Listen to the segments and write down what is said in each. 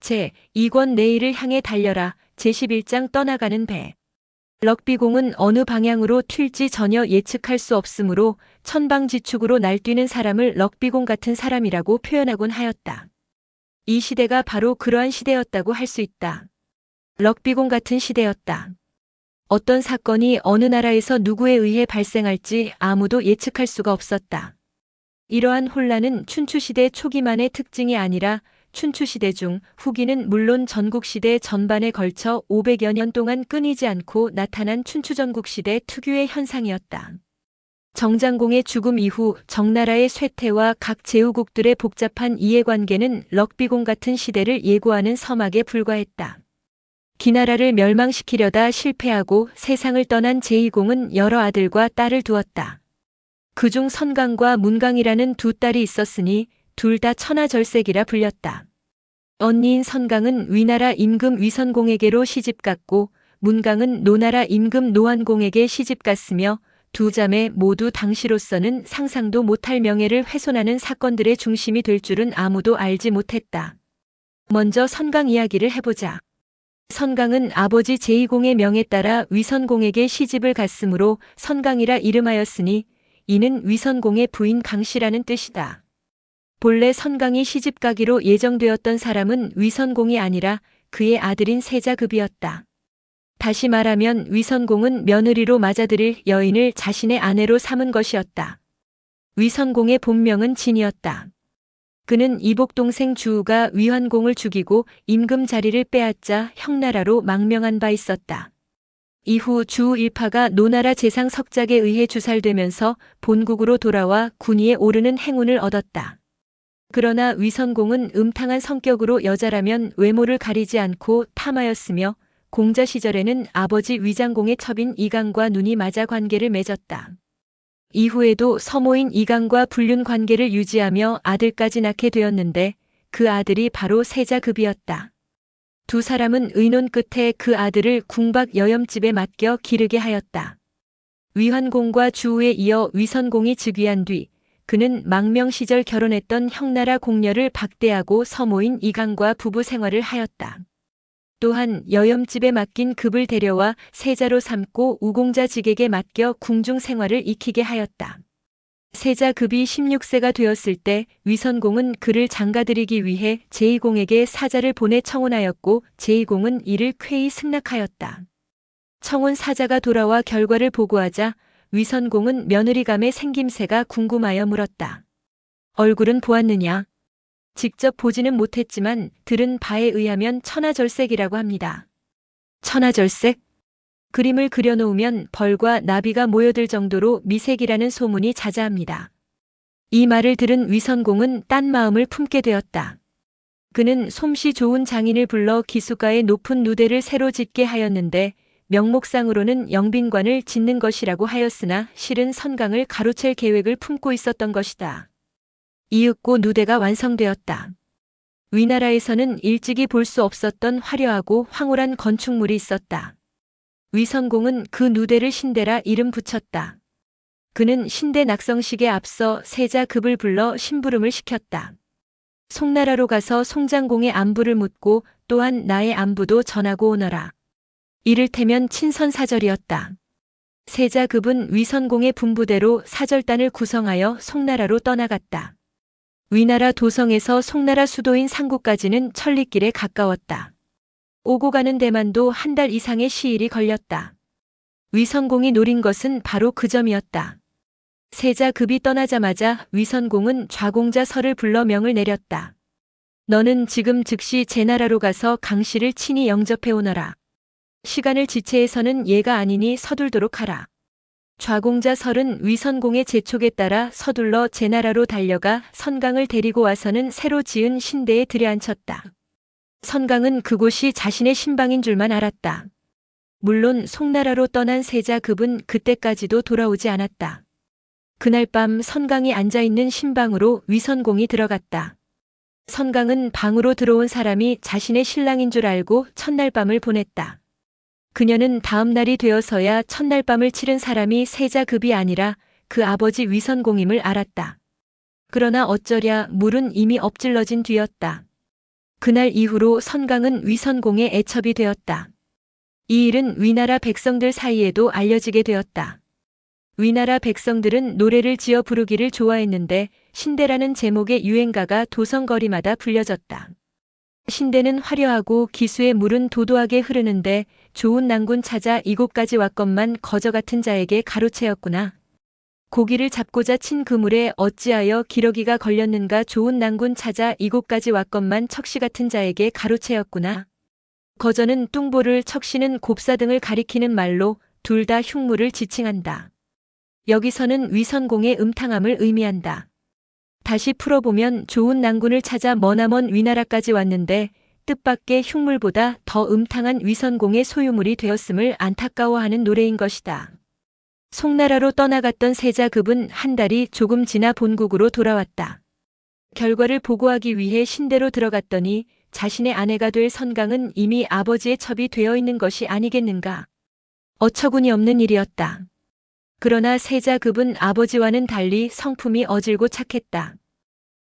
제2권 내일을 향해 달려라. 제11장 떠나가는 배. 럭비공은 어느 방향으로 튈지 전혀 예측할 수 없으므로 천방지축으로 날뛰는 사람을 럭비공 같은 사람이라고 표현하곤 하였다. 이 시대가 바로 그러한 시대였다고 할 수 있다. 럭비공 같은 시대였다. 어떤 사건이 어느 나라에서 누구에 의해 발생할지 아무도 예측할 수가 없었다. 이러한 혼란은 춘추시대 초기만의 특징이 아니라 춘추시대 중 후기는 물론 전국시대 전반에 걸쳐 500여 년 동안 끊이지 않고 나타난 춘추전국시대 특유의 현상이었다. 정장공의 죽음 이후 정나라의 쇠퇴와 각 제후국들의 복잡한 이해관계는 럭비공 같은 시대를 예고하는 서막에 불과했다. 기나라를 멸망시키려다 실패하고 세상을 떠난 제2공은 여러 아들과 딸을 두었다. 그중 선강과 문강이라는 두 딸이 있었으니 둘 다 천하절색이라 불렸다. 언니인 선강은 위나라 임금 위선공에게로 시집갔고 문강은 노나라 임금 노환공에게 시집갔으며 두 자매 모두 당시로서는 상상도 못할 명예를 훼손하는 사건들의 중심이 될 줄은 아무도 알지 못했다. 먼저 선강 이야기를 해보자. 선강은 아버지 제2공의 명에 따라 위선공에게 시집을 갔으므로 선강이라 이름하였으니 이는 위선공의 부인 강씨라는 뜻이다. 본래 선강이 시집가기로 예정되었던 사람은 위선공이 아니라 그의 아들인 세자급이었다. 다시 말하면 위선공은 며느리로 맞아들일 여인을 자신의 아내로 삼은 것이었다. 위선공의 본명은 진이었다. 그는 이복 동생 주우가 위환공을 죽이고 임금 자리를 빼앗자 형나라로 망명한 바 있었다. 이후 주우 일파가 노나라 재상 석작에 의해 주살되면서 본국으로 돌아와 군위에 오르는 행운을 얻었다. 그러나 위선공은 음탕한 성격으로 여자라면 외모를 가리지 않고 탐하였으며 공자 시절에는 아버지 위장공의 첩인 이강과 눈이 맞아 관계를 맺었다. 이후에도 서모인 이강과 불륜 관계를 유지하며 아들까지 낳게 되었는데 그 아들이 바로 세자급이었다. 두 사람은 의논 끝에 그 아들을 궁박 여염집에 맡겨 기르게 하였다. 위환공과 주우에 이어 위선공이 즉위한 뒤 그는 망명 시절 결혼했던 형나라 공녀를 박대하고 서모인 이강과 부부 생활을 하였다. 또한 여염집에 맡긴 급을 데려와 세자로 삼고 우공자직에게 맡겨 궁중 생활을 익히게 하였다. 세자급이 16세가 되었을 때 위선공은 그를 장가들이기 위해 제2공에게 사자를 보내 청혼하였고 제2공은 이를 쾌히 승낙하였다. 청혼 사자가 돌아와 결과를 보고하자 위선공은 며느리감의 생김새가 궁금하여 물었다. 얼굴은 보았느냐? 직접 보지는 못했지만 들은 바에 의하면 천하절색이라고 합니다. 천하절색? 그림을 그려놓으면 벌과 나비가 모여들 정도로 미색이라는 소문이 자자합니다. 이 말을 들은 위선공은 딴 마음을 품게 되었다. 그는 솜씨 좋은 장인을 불러 기수가의 높은 누대를 새로 짓게 하였는데 명목상으로는 영빈관을 짓는 것이라고 하였으나 실은 선강을 가로챌 계획을 품고 있었던 것이다. 이윽고 누대가 완성되었다. 위나라에서는 일찍이 볼 수 없었던 화려하고 황홀한 건축물이 있었다. 위선공은 그 누대를 신대라 이름 붙였다. 그는 신대 낙성식에 앞서 세자급을 불러 심부름을 시켰다. 송나라로 가서 송장공의 안부를 묻고 또한 나의 안부도 전하고 오너라. 이를테면 친선사절이었다. 세자급은 위선공의 분부대로 사절단을 구성하여 송나라로 떠나갔다. 위나라 도성에서 송나라 수도인 상구까지는 천리길에 가까웠다. 오고 가는 데만도 한 달 이상의 시일이 걸렸다. 위선공이 노린 것은 바로 그 점이었다. 세자급이 떠나자마자 위선공은 좌공자설을 불러 명을 내렸다. 너는 지금 즉시 제 나라로 가서 강씨를 친히 영접해 오너라. 시간을 지체해서는 예가 아니니 서둘도록 하라. 좌공자설은 위선공의 재촉에 따라 서둘러 제 나라로 달려가 선강을 데리고 와서는 새로 지은 신대에 들여앉혔다. 선강은 그곳이 자신의 신방인 줄만 알았다. 물론 송나라로 떠난 세자급은 그때까지도 돌아오지 않았다. 그날 밤 선강이 앉아있는 신방으로 위선공이 들어갔다. 선강은 방으로 들어온 사람이 자신의 신랑인 줄 알고 첫날 밤을 보냈다. 그녀는 다음 날이 되어서야 첫날 밤을 치른 사람이 세자급이 아니라 그 아버지 위선공임을 알았다. 그러나 어쩌랴 물은 이미 엎질러진 뒤였다. 그날 이후로 선강은 위선공의 애첩이 되었다. 이 일은 위나라 백성들 사이에도 알려지게 되었다. 위나라 백성들은 노래를 지어 부르기를 좋아했는데 신대라는 제목의 유행가가 도성거리마다 불려졌다. 신대는 화려하고 기수에 물은 도도하게 흐르는데 좋은 낭군 찾아 이곳까지 왔건만 거저 같은 자에게 가로채였구나. 고기를 잡고자 친 그물에 어찌하여 기러기가 걸렸는가. 좋은 낭군 찾아 이곳까지 왔건만 척시 같은 자에게 가로채였구나. 거저는 뚱보를 척시는 곱사 등을 가리키는 말로 둘 다 흉물을 지칭한다. 여기서는 위선공의 음탕함을 의미한다. 다시 풀어보면 좋은 낭군을 찾아 머나먼 위나라까지 왔는데 뜻밖의 흉물보다 더 음탕한 위선공의 소유물이 되었음을 안타까워하는 노래인 것이다. 송나라로 떠나갔던 세자급은 한 달이 조금 지나 본국으로 돌아왔다. 결과를 보고하기 위해 신대로 들어갔더니 자신의 아내가 될 선강은 이미 아버지의 첩이 되어 있는 것이 아니겠는가. 어처구니 없는 일이었다. 그러나 세자급은 아버지와는 달리 성품이 어질고 착했다.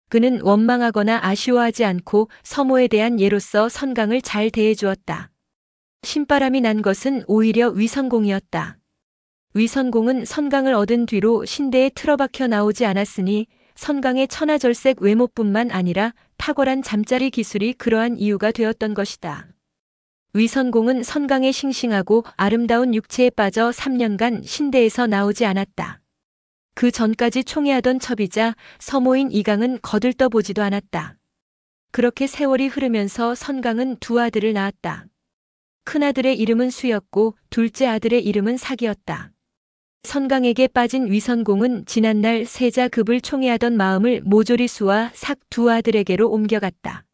그는 원망하거나 아쉬워하지 않고 서모에 대한 예로서 선강을 잘 대해주었다. 신바람이 난 것은 오히려 위선공이었다. 위선공은 선강을 얻은 뒤로 신대에 틀어박혀 나오지 않았으니 선강의 천하절색 외모뿐만 아니라 탁월한 잠자리 기술이 그러한 이유가 되었던 것이다. 위선공은 선강의 싱싱하고 아름다운 육체에 빠져 3년간 신대에서 나오지 않았다. 그 전까지 총애하던 첩이자 서모인 이강은 거들떠보지도 않았다. 그렇게 세월이 흐르면서 선강은 두 아들을 낳았다. 큰아들의 이름은 수였고 둘째 아들의 이름은 사기였다. 선강에게 빠진 위선공은 지난날 세자급을 총애하던 마음을 모조리수와 삭 두 아들에게로 옮겨갔다.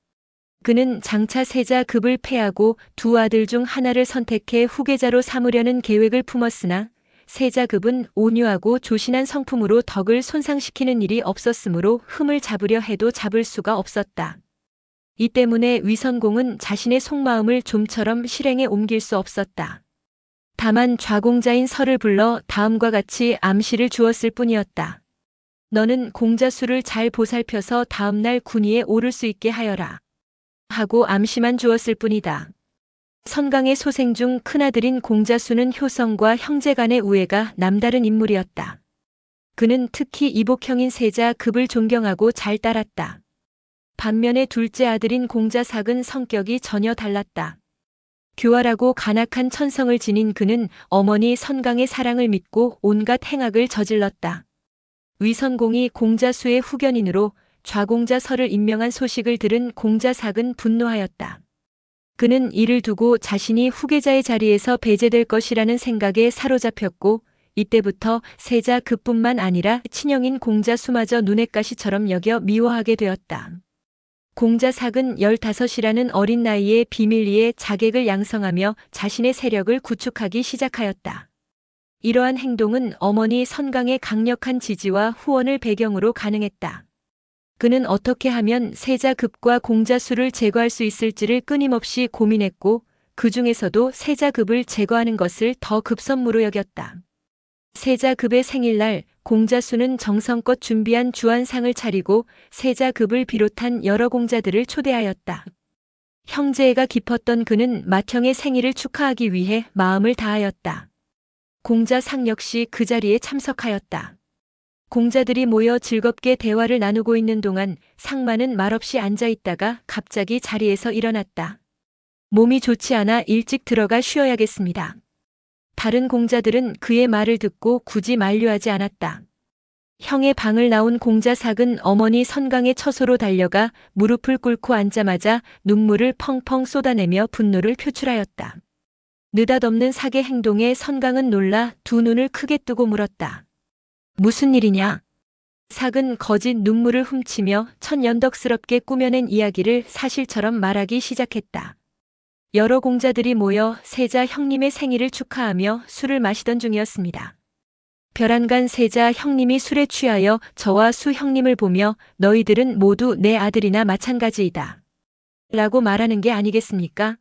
그는 장차 세자급을 패하고 두 아들 중 하나를 선택해 후계자로 삼으려는 계획을 품었으나 세자급은 온유하고 조신한 성품으로 덕을 손상시키는 일이 없었으므로 흠을 잡으려 해도 잡을 수가 없었다. 이 때문에 위선공은 자신의 속마음을 좀처럼 실행에 옮길 수 없었다. 다만 좌공자인 설을 불러 다음과 같이 암시를 주었을 뿐이었다. 너는 공자수를 잘 보살펴서 다음날 군위에 오를 수 있게 하여라. 하고 암시만 주었을 뿐이다. 선강의 소생 중 큰아들인 공자수는 효성과 형제 간의 우애가 남다른 인물이었다. 그는 특히 이복형인 세자급을 존경하고 잘 따랐다. 반면에 둘째 아들인 공자삭은 성격이 전혀 달랐다. 교활하고 간악한 천성을 지닌 그는 어머니 선강의 사랑을 믿고 온갖 행악을 저질렀다. 위선공이 공자수의 후견인으로 좌공자 설을 임명한 소식을 들은 공자삭은 분노하였다. 그는 이를 두고 자신이 후계자의 자리에서 배제될 것이라는 생각에 사로잡혔고 이때부터 세자급뿐만 아니라 친형인 공자수마저 눈엣 가시처럼 여겨 미워하게 되었다. 공자삭은 15이라는 어린 나이에 비밀리에 자객을 양성하며 자신의 세력을 구축하기 시작하였다. 이러한 행동은 어머니 선강의 강력한 지지와 후원을 배경으로 가능했다. 그는 어떻게 하면 세자급과 공자수를 제거할 수 있을지를 끊임없이 고민했고 그 중에서도 세자급을 제거하는 것을 더 급선무로 여겼다. 세자급의 생일날 공자수는 정성껏 준비한 주안상을 차리고 세자급을 비롯한 여러 공자들을 초대하였다. 형제애가 깊었던 그는 맏형의 생일을 축하하기 위해 마음을 다하였다. 공자상 역시 그 자리에 참석하였다. 공자들이 모여 즐겁게 대화를 나누고 있는 동안 상마는 말없이 앉아있다가 갑자기 자리에서 일어났다. 몸이 좋지 않아 일찍 들어가 쉬어야겠습니다. 다른 공자들은 그의 말을 듣고 굳이 만류하지 않았다. 형의 방을 나온 공자삭은 어머니 선강의 처소로 달려가 무릎을 꿇고 앉자마자 눈물을 펑펑 쏟아내며 분노를 표출하였다. 느닷없는 삭의 행동에 선강은 놀라 두 눈을 크게 뜨고 물었다. 무슨 일이냐? 삭은 거짓 눈물을 훔치며 천연덕스럽게 꾸며낸 이야기를 사실처럼 말하기 시작했다. 여러 공자들이 모여 세자 형님의 생일을 축하하며 술을 마시던 중이었습니다. 벼란간 세자 형님이 술에 취하여 저와 수 형님을 보며 너희들은 모두 내 아들이나 마찬가지이다. 라고 말하는 게 아니겠습니까?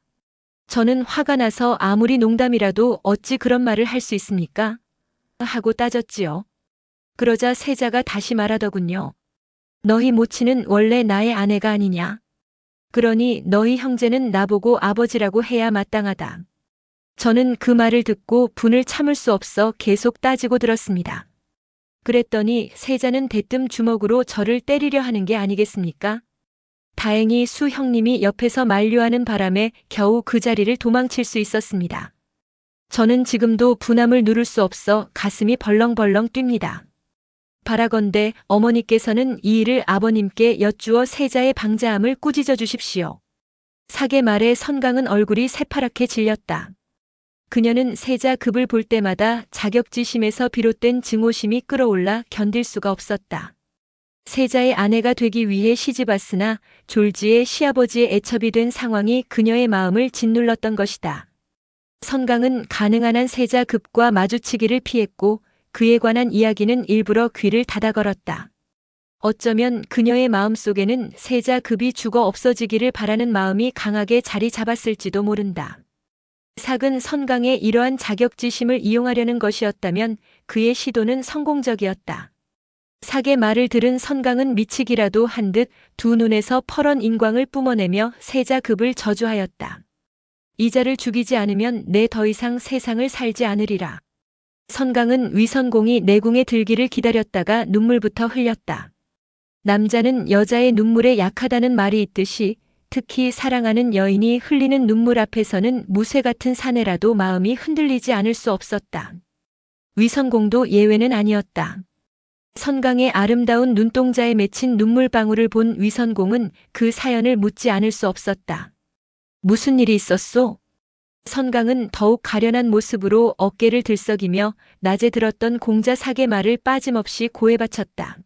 저는 화가 나서 아무리 농담이라도 어찌 그런 말을 할 수 있습니까? 하고 따졌지요. 그러자 세자가 다시 말하더군요. 너희 모친은 원래 나의 아내가 아니냐? 그러니 너희 형제는 나보고 아버지라고 해야 마땅하다. 저는 그 말을 듣고 분을 참을 수 없어 계속 따지고 들었습니다. 그랬더니 세자는 대뜸 주먹으로 저를 때리려 하는 게 아니겠습니까? 다행히 수 형님이 옆에서 만류하는 바람에 겨우 그 자리를 도망칠 수 있었습니다. 저는 지금도 분함을 누를 수 없어 가슴이 벌렁벌렁 뜁니다. 바라건대 어머니께서는 이 일을 아버님께 여쭈어 세자의 방자함을 꾸짖어 주십시오. 사계 말에 선강은 얼굴이 새파랗게 질렸다. 그녀는 세자 급을 볼 때마다 자격지심에서 비롯된 증오심이 끌어올라 견딜 수가 없었다. 세자의 아내가 되기 위해 시집왔으나 졸지의 시아버지의 애첩이 된 상황이 그녀의 마음을 짓눌렀던 것이다. 선강은 가능한 한 세자 급과 마주치기를 피했고 그에 관한 이야기는 일부러 귀를 닫아 걸었다. 어쩌면 그녀의 마음속에는 세자 급이 죽어 없어지기를 바라는 마음이 강하게 자리 잡았을지도 모른다. 삭은 선강의 이러한 자격지심을 이용하려는 것이었다면 그의 시도는 성공적이었다. 삭의 말을 들은 선강은 미치기라도 한 듯 두 눈에서 퍼런 인광을 뿜어내며 세자급을 저주하였다. 이자를 죽이지 않으면 내 더 이상 세상을 살지 않으리라. 선강은 위선공이 내궁에 들기를 기다렸다가 눈물부터 흘렸다. 남자는 여자의 눈물에 약하다는 말이 있듯이 특히 사랑하는 여인이 흘리는 눈물 앞에서는 무쇠 같은 사내라도 마음이 흔들리지 않을 수 없었다. 위선공도 예외는 아니었다. 선강의 아름다운 눈동자에 맺힌 눈물방울을 본 위선공은 그 사연을 묻지 않을 수 없었다. 무슨 일이 있었소? 선강은 더욱 가련한 모습으로 어깨를 들썩이며 낮에 들었던 공자 사계 말을 빠짐없이 고해 바쳤다.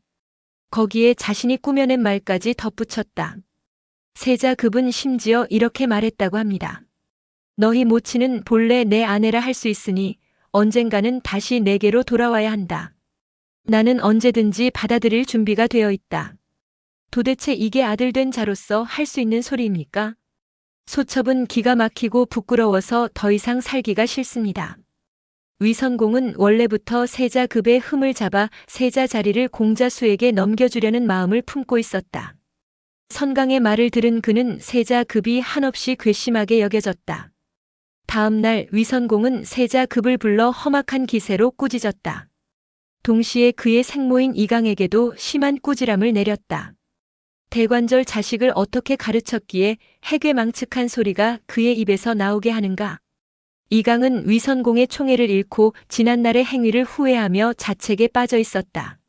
거기에 자신이 꾸며낸 말까지 덧붙였다. 세자급은 심지어 이렇게 말했다고 합니다. 너희 모친은 본래 내 아내라 할 수 있으니 언젠가는 다시 내게로 돌아와야 한다. 나는 언제든지 받아들일 준비가 되어 있다. 도대체 이게 아들 된 자로서 할 수 있는 소리입니까? 소첩은 기가 막히고 부끄러워서 더 이상 살기가 싫습니다. 위선공은 원래부터 세자급의 흠을 잡아 세자 자리를 공자수에게 넘겨주려는 마음을 품고 있었다. 선강의 말을 들은 그는 세자급이 한없이 괘씸하게 여겨졌다. 다음 날 위선공은 세자급을 불러 험악한 기세로 꾸짖었다. 동시에 그의 생모인 이강에게도 심한 꾸지람을 내렸다. 대관절 자식을 어떻게 가르쳤기에 해괴망측한 소리가 그의 입에서 나오게 하는가. 이강은 위선공의 총애를 잃고 지난날의 행위를 후회하며 자책에 빠져 있었다.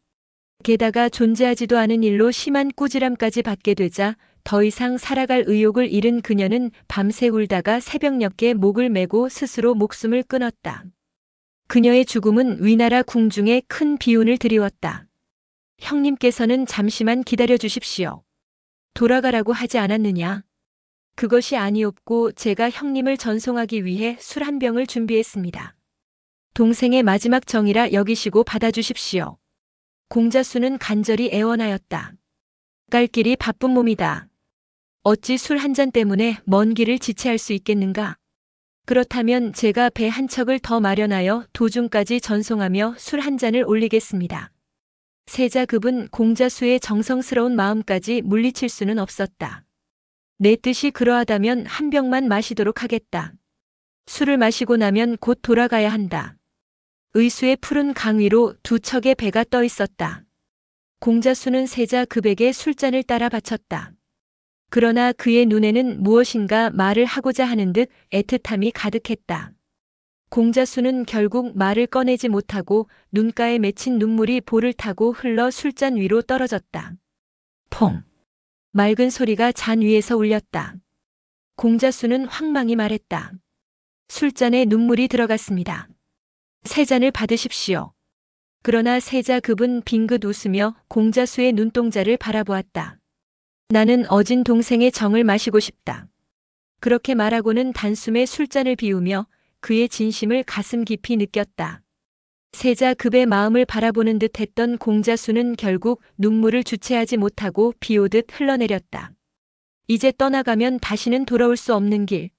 게다가 존재하지도 않은 일로 심한 꾸지람까지 받게 되자 더 이상 살아갈 의욕을 잃은 그녀는 밤새 울다가 새벽녘에 목을 메고 스스로 목숨을 끊었다. 그녀의 죽음은 위나라 궁중에 큰 비운을 드리웠다. 형님께서는 잠시만 기다려 주십시오. 돌아가라고 하지 않았느냐? 그것이 아니었고 제가 형님을 전송하기 위해 술 한 병을 준비했습니다. 동생의 마지막 정이라 여기시고 받아주십시오. 공자수는 간절히 애원하였다. 갈 길이 바쁜 몸이다. 어찌 술 한 잔 때문에 먼 길을 지체할 수 있겠는가? 그렇다면 제가 배 한 척을 더 마련하여 도중까지 전송하며 술 한 잔을 올리겠습니다. 세자급은 공자수의 정성스러운 마음까지 물리칠 수는 없었다. 내 뜻이 그러하다면 한 병만 마시도록 하겠다. 술을 마시고 나면 곧 돌아가야 한다. 의수의 푸른 강 위로 두 척의 배가 떠 있었다. 공자수는 세자급에게 술잔을 따라 바쳤다. 그러나 그의 눈에는 무엇인가 말을 하고자 하는 듯 애틋함이 가득했다. 공자수는 결국 말을 꺼내지 못하고 눈가에 맺힌 눈물이 볼을 타고 흘러 술잔 위로 떨어졌다. 퐁! 맑은 소리가 잔 위에서 울렸다. 공자수는 황망히 말했다. 술잔에 눈물이 들어갔습니다. 세 잔을 받으십시오. 그러나 세자급은 빙긋 웃으며 공자수의 눈동자를 바라보았다. 나는 어진 동생의 정을 마시고 싶다. 그렇게 말하고는 단숨에 술잔을 비우며 그의 진심을 가슴 깊이 느꼈다. 세자급의 마음을 바라보는 듯 했던 공자수는 결국 눈물을 주체하지 못하고 비오듯 흘러내렸다. 이제 떠나가면 다시는 돌아올 수 없는 길.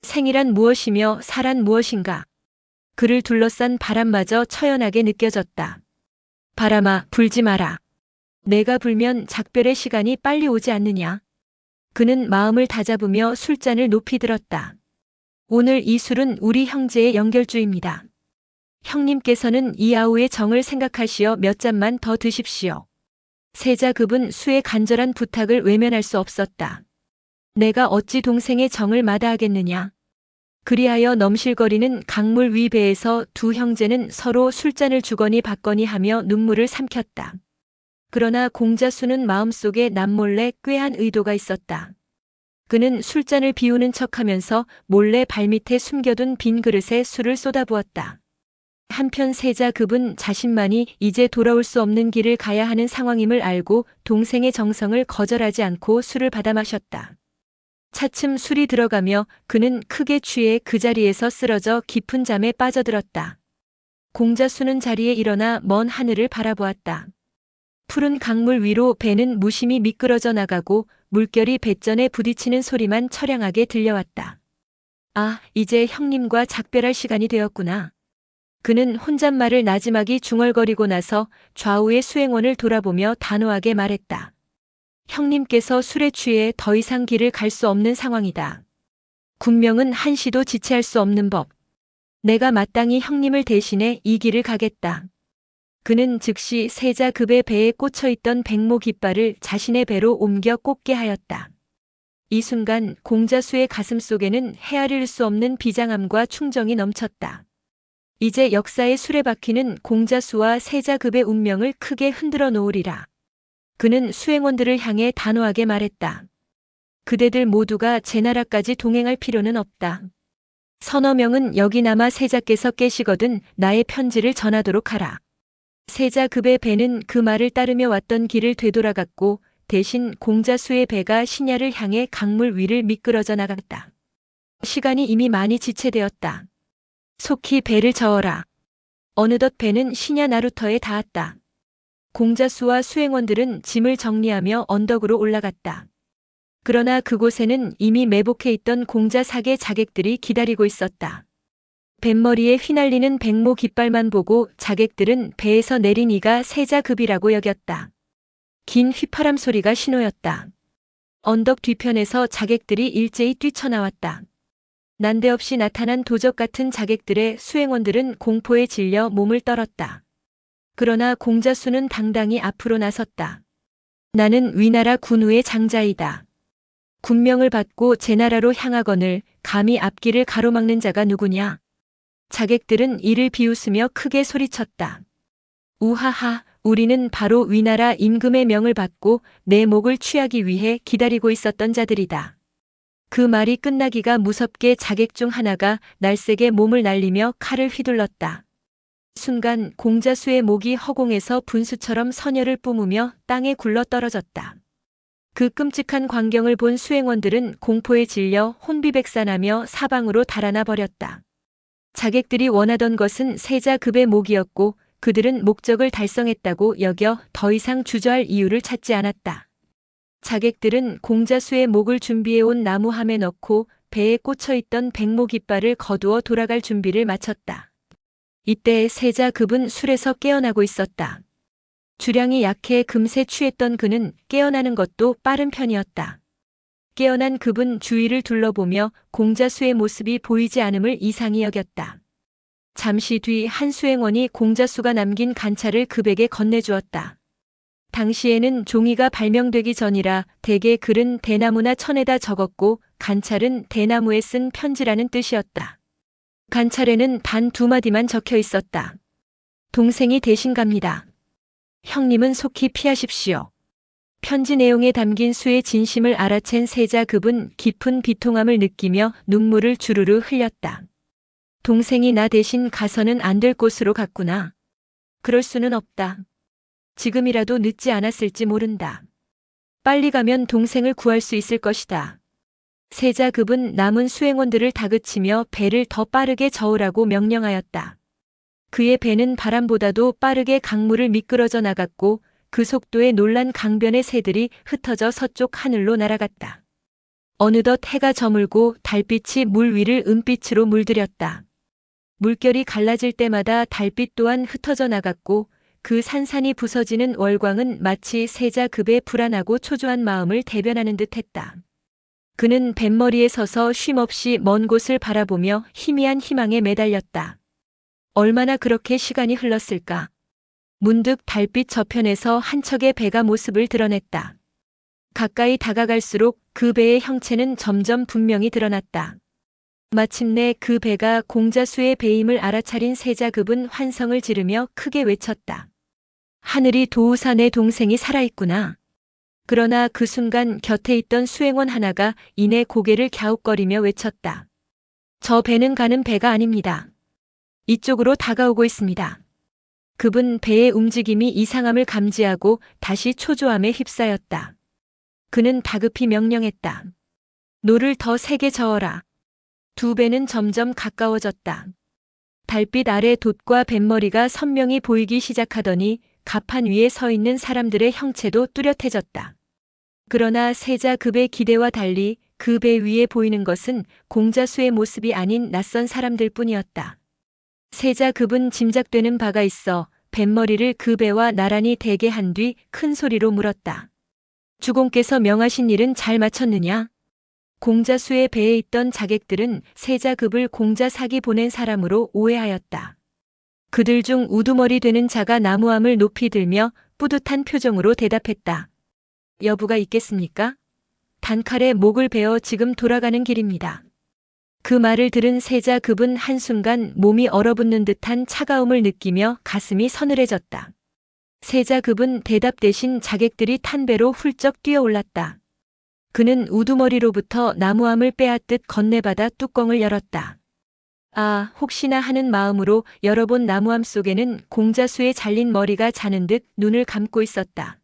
생이란 무엇이며 사란 무엇인가. 그를 둘러싼 바람마저 처연하게 느껴졌다. 바람아, 불지 마라. 내가 불면 작별의 시간이 빨리 오지 않느냐. 그는 마음을 다잡으며 술잔을 높이 들었다. 오늘 이 술은 우리 형제의 연결주입니다. 형님께서는 이 아우의 정을 생각하시어 몇 잔만 더 드십시오. 세자급은 수의 간절한 부탁을 외면할 수 없었다. 내가 어찌 동생의 정을 마다하겠느냐. 그리하여 넘실거리는 강물 위 배에서 두 형제는 서로 술잔을 주거니 받거니 하며 눈물을 삼켰다. 그러나 공자수는 마음속에 남몰래 꾀한 의도가 있었다. 그는 술잔을 비우는 척하면서 몰래 발밑에 숨겨둔 빈 그릇에 술을 쏟아부었다. 한편 세자급은 자신만이 이제 돌아올 수 없는 길을 가야 하는 상황임을 알고 동생의 정성을 거절하지 않고 술을 받아 마셨다. 차츰 술이 들어가며 그는 크게 취해 그 자리에서 쓰러져 깊은 잠에 빠져들었다. 공자수는 자리에 일어나 먼 하늘을 바라보았다. 푸른 강물 위로 배는 무심히 미끄러져 나가고 물결이 뱃전에 부딪히는 소리만 처량하게 들려왔다. 아, 이제 형님과 작별할 시간이 되었구나. 그는 혼잣말을 나지막이 중얼거리고 나서 좌우의 수행원을 돌아보며 단호하게 말했다. 형님께서 술에 취해 더 이상 길을 갈 수 없는 상황이다. 군명은 한시도 지체할 수 없는 법. 내가 마땅히 형님을 대신해 이 길을 가겠다. 그는 즉시 세자급의 배에 꽂혀있던 백모 깃발을 자신의 배로 옮겨 꽂게 하였다. 이 순간 공자수의 가슴 속에는 헤아릴 수 없는 비장함과 충정이 넘쳤다. 이제 역사의 수레바퀴는 공자수와 세자급의 운명을 크게 흔들어 놓으리라. 그는 수행원들을 향해 단호하게 말했다. 그대들 모두가 제 나라까지 동행할 필요는 없다. 서너 명은 여기 남아 세자께서 깨시거든 나의 편지를 전하도록 하라. 세자급의 배는 그 말을 따르며 왔던 길을 되돌아갔고 대신 공자수의 배가 신야를 향해 강물 위를 미끄러져 나갔다. 시간이 이미 많이 지체되었다. 속히 배를 저어라. 어느덧 배는 신야 나루터에 닿았다. 공자수와 수행원들은 짐을 정리하며 언덕으로 올라갔다. 그러나 그곳에는 이미 매복해 있던 공자사계 자객들이 기다리고 있었다. 뱃머리에 휘날리는 백모 깃발만 보고 자객들은 배에서 내린 이가 세자급이라고 여겼다. 긴 휘파람 소리가 신호였다. 언덕 뒤편에서 자객들이 일제히 뛰쳐나왔다. 난데없이 나타난 도적 같은 자객들의 수행원들은 공포에 질려 몸을 떨었다. 그러나 공자수는 당당히 앞으로 나섰다. 나는 위나라 군우의 장자이다. 군명을 받고 제 나라로 향하거늘 감히 앞길을 가로막는 자가 누구냐. 자객들은 이를 비웃으며 크게 소리쳤다. 우하하, 우리는 바로 위나라 임금의 명을 받고 내 목을 취하기 위해 기다리고 있었던 자들이다. 그 말이 끝나기가 무섭게 자객 중 하나가 날쌔게 몸을 날리며 칼을 휘둘렀다. 순간 공자수의 목이 허공에서 분수처럼 선혈을 뿜으며 땅에 굴러 떨어졌다. 그 끔찍한 광경을 본 수행원들은 공포에 질려 혼비백산하며 사방으로 달아나 버렸다. 자객들이 원하던 것은 세자급의 목이었고 그들은 목적을 달성했다고 여겨 더 이상 주저할 이유를 찾지 않았다. 자객들은 공자수의 목을 준비해온 나무함에 넣고 배에 꽂혀있던 백모 깃발을 거두어 돌아갈 준비를 마쳤다. 이때 세자급은 술에서 깨어나고 있었다. 주량이 약해 금세 취했던 그는 깨어나는 것도 빠른 편이었다. 깨어난 급은 주위를 둘러보며 공자수의 모습이 보이지 않음을 이상히 여겼다. 잠시 뒤 한 수행원이 공자수가 남긴 간차를 급에게 건네주었다. 당시에는 종이가 발명되기 전이라 대개 글은 대나무나 천에다 적었고 간찰은 대나무에 쓴 편지라는 뜻이었다. 간찰에는 단 2마디만 적혀 있었다. 동생이 대신 갑니다. 형님은 속히 피하십시오. 편지 내용에 담긴 수의 진심을 알아챈 세자급은 깊은 비통함을 느끼며 눈물을 주르르 흘렸다. 동생이 나 대신 가서는 안 될 곳으로 갔구나. 그럴 수는 없다. 지금이라도 늦지 않았을지 모른다. 빨리 가면 동생을 구할 수 있을 것이다. 세자급은 남은 수행원들을 다그치며 배를 더 빠르게 저으라고 명령하였다. 그의 배는 바람보다도 빠르게 강물을 미끄러져 나갔고 그 속도에 놀란 강변의 새들이 흩어져 서쪽 하늘로 날아갔다. 어느덧 해가 저물고 달빛이 물 위를 은빛으로 물들였다. 물결이 갈라질 때마다 달빛 또한 흩어져 나갔고 그 산산이 부서지는 월광은 마치 세자급의 불안하고 초조한 마음을 대변하는 듯했다. 그는 뱃머리에 서서 쉼없이 먼 곳을 바라보며 희미한 희망에 매달렸다. 얼마나 그렇게 시간이 흘렀을까? 문득 달빛 저편에서 한 척의 배가 모습을 드러냈다. 가까이 다가갈수록 그 배의 형체는 점점 분명히 드러났다. 마침내 그 배가 공자수의 배임을 알아차린 세자급은 환성을 지르며 크게 외쳤다. 하늘이 도우사 내 동생이 살아있구나. 그러나 그 순간 곁에 있던 수행원 하나가 이내 고개를 갸웃거리며 외쳤다. 저 배는 가는 배가 아닙니다. 이쪽으로 다가오고 있습니다. 급은 배의 움직임이 이상함을 감지하고 다시 초조함에 휩싸였다. 그는 다급히 명령했다. 노를 더 세게 저어라. 두 배는 점점 가까워졌다. 달빛 아래 돛과 뱃머리가 선명히 보이기 시작하더니 갑판 위에 서 있는 사람들의 형체도 뚜렷해졌다. 그러나 세자급의 기대와 달리 그 배 위에 보이는 것은 공자수의 모습이 아닌 낯선 사람들 뿐이었다. 세자급은 짐작되는 바가 있어 뱃머리를 그 배와 나란히 대게 한 뒤 큰 소리로 물었다. 주공께서 명하신 일은 잘 마쳤느냐? 공자수의 배에 있던 자객들은 세자급을 공자삭이 보낸 사람으로 오해하였다. 그들 중 우두머리 되는 자가 나무함을 높이 들며 뿌듯한 표정으로 대답했다. 여부가 있겠습니까? 단칼에 목을 베어 지금 돌아가는 길입니다. 그 말을 들은 세자급은 한순간 몸이 얼어붙는 듯한 차가움을 느끼며 가슴이 서늘해졌다. 세자급은 대답 대신 자객들이 탄 배로 훌쩍 뛰어올랐다. 그는 우두머리로부터 나무함을 빼앗듯 건네받아 뚜껑을 열었다. 아, 혹시나 하는 마음으로 열어본 나무함 속에는 공자수의 잘린 머리가 자는 듯 눈을 감고 있었다.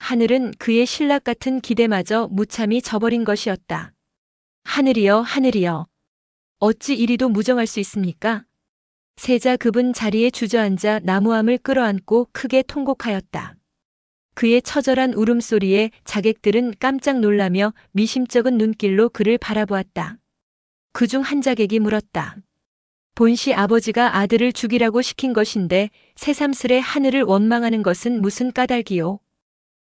하늘은 그의 신락 같은 기대마저 무참히 저버린 것이었다. 하늘이여, 하늘이여. 어찌 이리도 무정할 수 있습니까? 세자급은 자리에 주저앉아 나무함을 끌어안고 크게 통곡하였다. 그의 처절한 울음소리에 자객들은 깜짝 놀라며 미심쩍은 눈길로 그를 바라보았다. 그중 한 자객이 물었다. 본시 아버지가 아들을 죽이라고 시킨 것인데 새삼스레 하늘을 원망하는 것은 무슨 까닭이요?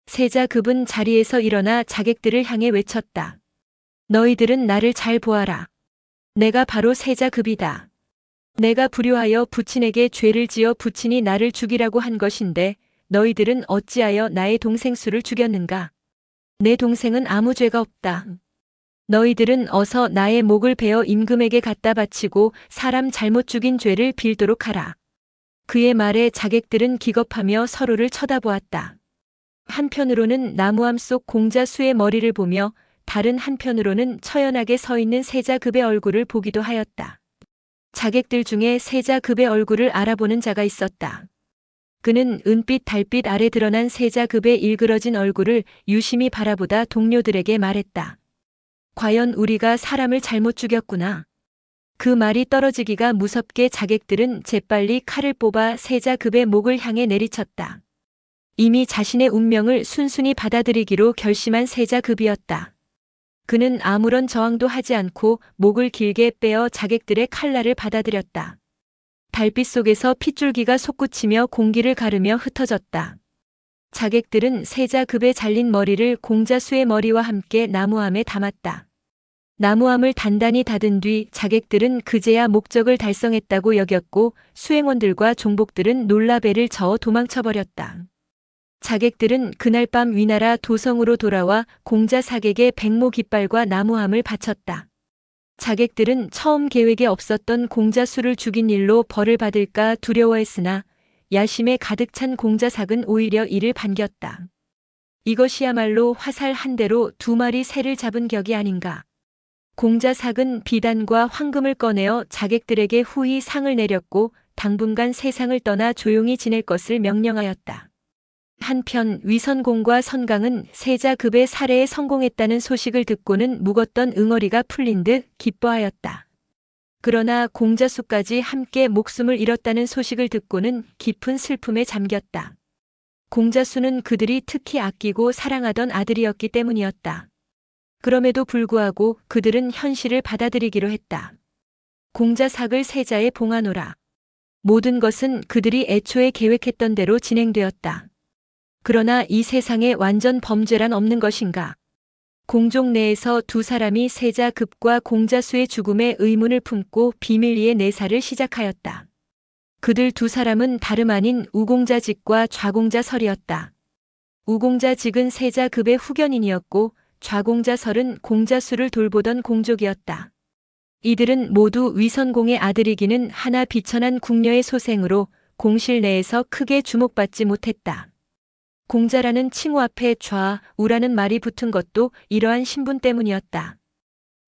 세자급은 자리에서 일어나 자객들을 향해 외쳤다. 너희들은 나를 잘 보아라. 내가 바로 세자급이다. 내가 불효하여 부친에게 죄를 지어 부친이 나를 죽이라고 한 것인데 너희들은 어찌하여 나의 동생 수를 죽였는가? 내 동생은 아무 죄가 없다. 너희들은 어서 나의 목을 베어 임금에게 갖다 바치고 사람 잘못 죽인 죄를 빌도록 하라. 그의 말에 자객들은 기겁하며 서로를 쳐다보았다. 한편으로는 나무함 속 공자수의 머리를 보며 다른 한편으로는 처연하게 서 있는 세자급의 얼굴을 보기도 하였다. 자객들 중에 세자급의 얼굴을 알아보는 자가 있었다. 그는 은빛 달빛 아래 드러난 세자급의 일그러진 얼굴을 유심히 바라보다 동료들에게 말했다. 과연 우리가 사람을 잘못 죽였구나. 그 말이 떨어지기가 무섭게 자객들은 재빨리 칼을 뽑아 세자급의 목을 향해 내리쳤다. 이미 자신의 운명을 순순히 받아들이기로 결심한 세자급이었다. 그는 아무런 저항도 하지 않고 목을 길게 빼어 자객들의 칼날을 받아들였다. 달빛 속에서 핏줄기가 솟구치며 공기를 가르며 흩어졌다. 자객들은 세자급의 잘린 머리를 공자수의 머리와 함께 나무함에 담았다. 나무함을 단단히 닫은 뒤 자객들은 그제야 목적을 달성했다고 여겼고 수행원들과 종복들은 놀라 배를 저어 도망쳐버렸다. 자객들은 그날 밤 위나라 도성으로 돌아와 공자삭에게 백모 깃발과 나무함을 바쳤다. 자객들은 처음 계획에 없었던 공자수를 죽인 일로 벌을 받을까 두려워했으나 야심에 가득 찬 공자삭은 오히려 이를 반겼다. 이것이야말로 화살 한 대로 두 마리 새를 잡은 격이 아닌가. 공자삭은 비단과 황금을 꺼내어 자객들에게 후히 상을 내렸고 당분간 세상을 떠나 조용히 지낼 것을 명령하였다. 한편 위선공과 선강은 세자급의 살해에 성공했다는 소식을 듣고는 묵었던 응어리가 풀린 듯 기뻐하였다. 그러나 공자수까지 함께 목숨을 잃었다는 소식을 듣고는 깊은 슬픔에 잠겼다. 공자수는 그들이 특히 아끼고 사랑하던 아들이었기 때문이었다. 그럼에도 불구하고 그들은 현실을 받아들이기로 했다. 공자삭을 세자에 봉하노라. 모든 것은 그들이 애초에 계획했던 대로 진행되었다. 그러나 이 세상에 완전 범죄란 없는 것인가? 공족 내에서 두 사람이 세자급과 공자수의 죽음의 의문을 품고 비밀리에 내사를 시작하였다. 그들 두 사람은 다름 아닌 우공자직과 좌공자설이었다. 우공자직은 세자급의 후견인이었고 좌공자설은 공자수를 돌보던 공족이었다. 이들은 모두 위선공의 아들이기는 하나 비천한 궁녀의 소생으로 공실 내에서 크게 주목받지 못했다. 공자라는 칭호 앞에 좌, 우라는 말이 붙은 것도 이러한 신분 때문이었다.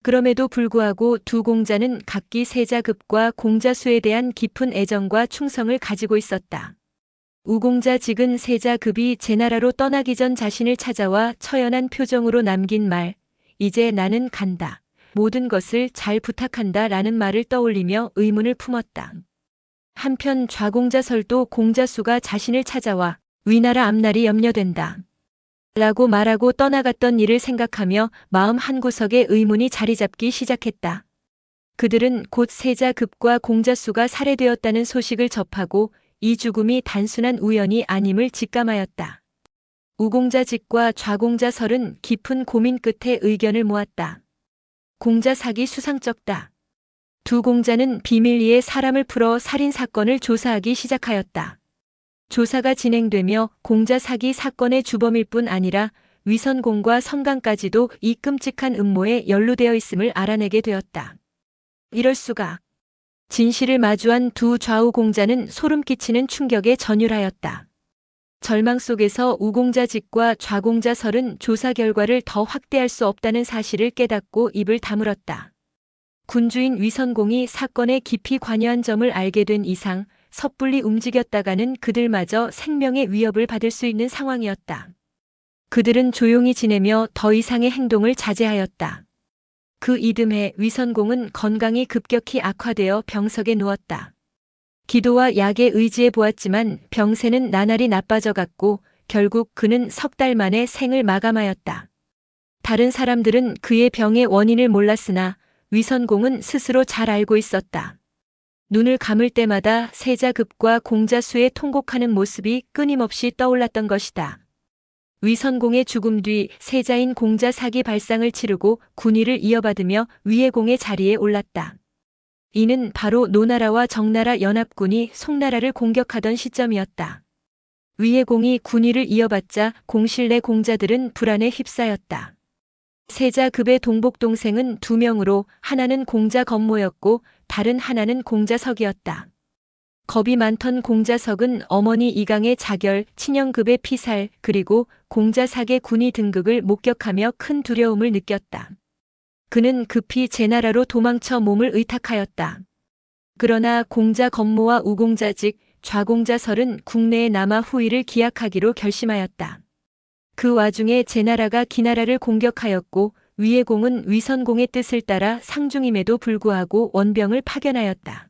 그럼에도 불구하고 두 공자는 각기 세자급과 공자수에 대한 깊은 애정과 충성을 가지고 있었다. 우공자직은 세자급이 제나라로 떠나기 전 자신을 찾아와 처연한 표정으로 남긴 말, 이제 나는 간다. 모든 것을 잘 부탁한다 라는 말을 떠올리며 의문을 품었다. 한편 좌공자설도 공자수가 자신을 찾아와 위나라 앞날이 염려된다. 라고 말하고 떠나갔던 일을 생각하며 마음 한구석에 의문이 자리 잡기 시작했다. 그들은 곧 세자급과 공자수가 살해되었다는 소식을 접하고 이 죽음이 단순한 우연이 아님을 직감하였다. 우공자직과 좌공자설은 깊은 고민 끝에 의견을 모았다. 공자삭이 수상쩍다. 두 공자는 비밀리에 사람을 풀어 살인사건을 조사하기 시작하였다. 조사가 진행되며 공자삭이 사건의 주범일 뿐 아니라 위선공과 성강까지도 이 끔찍한 음모에 연루되어 있음을 알아내게 되었다. 이럴 수가. 진실을 마주한 두 좌우 공자는 소름 끼치는 충격에 전율하였다. 절망 속에서 우공자직과 좌공자설은 조사 결과를 더 확대할 수 없다는 사실을 깨닫고 입을 다물었다. 군주인 위선공이 사건에 깊이 관여한 점을 알게 된 이상 섣불리 움직였다가는 그들마저 생명의 위협을 받을 수 있는 상황이었다. 그들은 조용히 지내며 더 이상의 행동을 자제하였다. 그 이듬해 위선공은 건강이 급격히 악화되어 병석에 누웠다. 기도와 약에 의지해 보았지만 병세는 나날이 나빠져갔고 결국 그는 석 달 만에 생을 마감하였다. 다른 사람들은 그의 병의 원인을 몰랐으나 위선공은 스스로 잘 알고 있었다. 눈을 감을 때마다 세자급과 공자수의 통곡하는 모습이 끊임없이 떠올랐던 것이다. 위선공의 죽음 뒤 세자인 공자삭이 발상을 치르고 군위를 이어받으며 위해공의 자리에 올랐다. 이는 바로 노나라와 정나라 연합군이 송나라를 공격하던 시점이었다. 위해공이 군위를 이어받자 공실 내 공자들은 불안에 휩싸였다. 세자급의 동복 동생은 두 명으로 하나는 공자 건모였고 다른 하나는 공자석이었다. 겁이 많던 공자석은 어머니 이강의 자결, 친형급의 피살, 그리고 공자삭의 군위 등극을 목격하며 큰 두려움을 느꼈다. 그는 급히 제나라로 도망쳐 몸을 의탁하였다. 그러나 공자 건모와 우공자직, 좌공자설은 국내에 남아 후위를 기약하기로 결심하였다. 그 와중에 제나라가 기나라를 공격하였고 위해공은 위선공의 뜻을 따라 상중임에도 불구하고 원병을 파견하였다.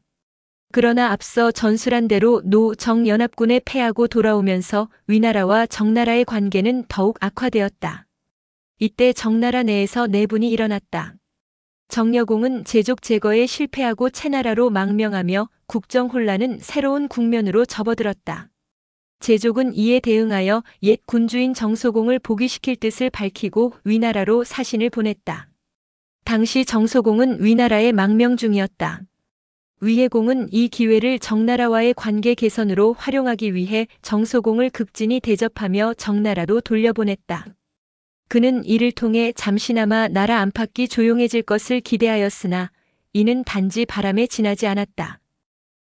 그러나 앞서 전술한 대로 노, 정 연합군에 패하고 돌아오면서 위나라와 정나라의 관계는 더욱 악화되었다. 이때 정나라 내에서 내분이 일어났다. 정여공은 제족 제거에 실패하고 채나라로 망명하며 국정 혼란은 새로운 국면으로 접어들었다. 제족은 이에 대응하여 옛 군주인 정소공을 복위시킬 뜻을 밝히고 위나라로 사신을 보냈다. 당시 정소공은 위나라에 망명 중이었다. 위해공은 이 기회를 정나라와의 관계 개선으로 활용하기 위해 정소공을 극진히 대접하며 정나라로 돌려보냈다. 그는 이를 통해 잠시나마 나라 안팎이 조용해질 것을 기대하였으나 이는 단지 바람에 지나지 않았다.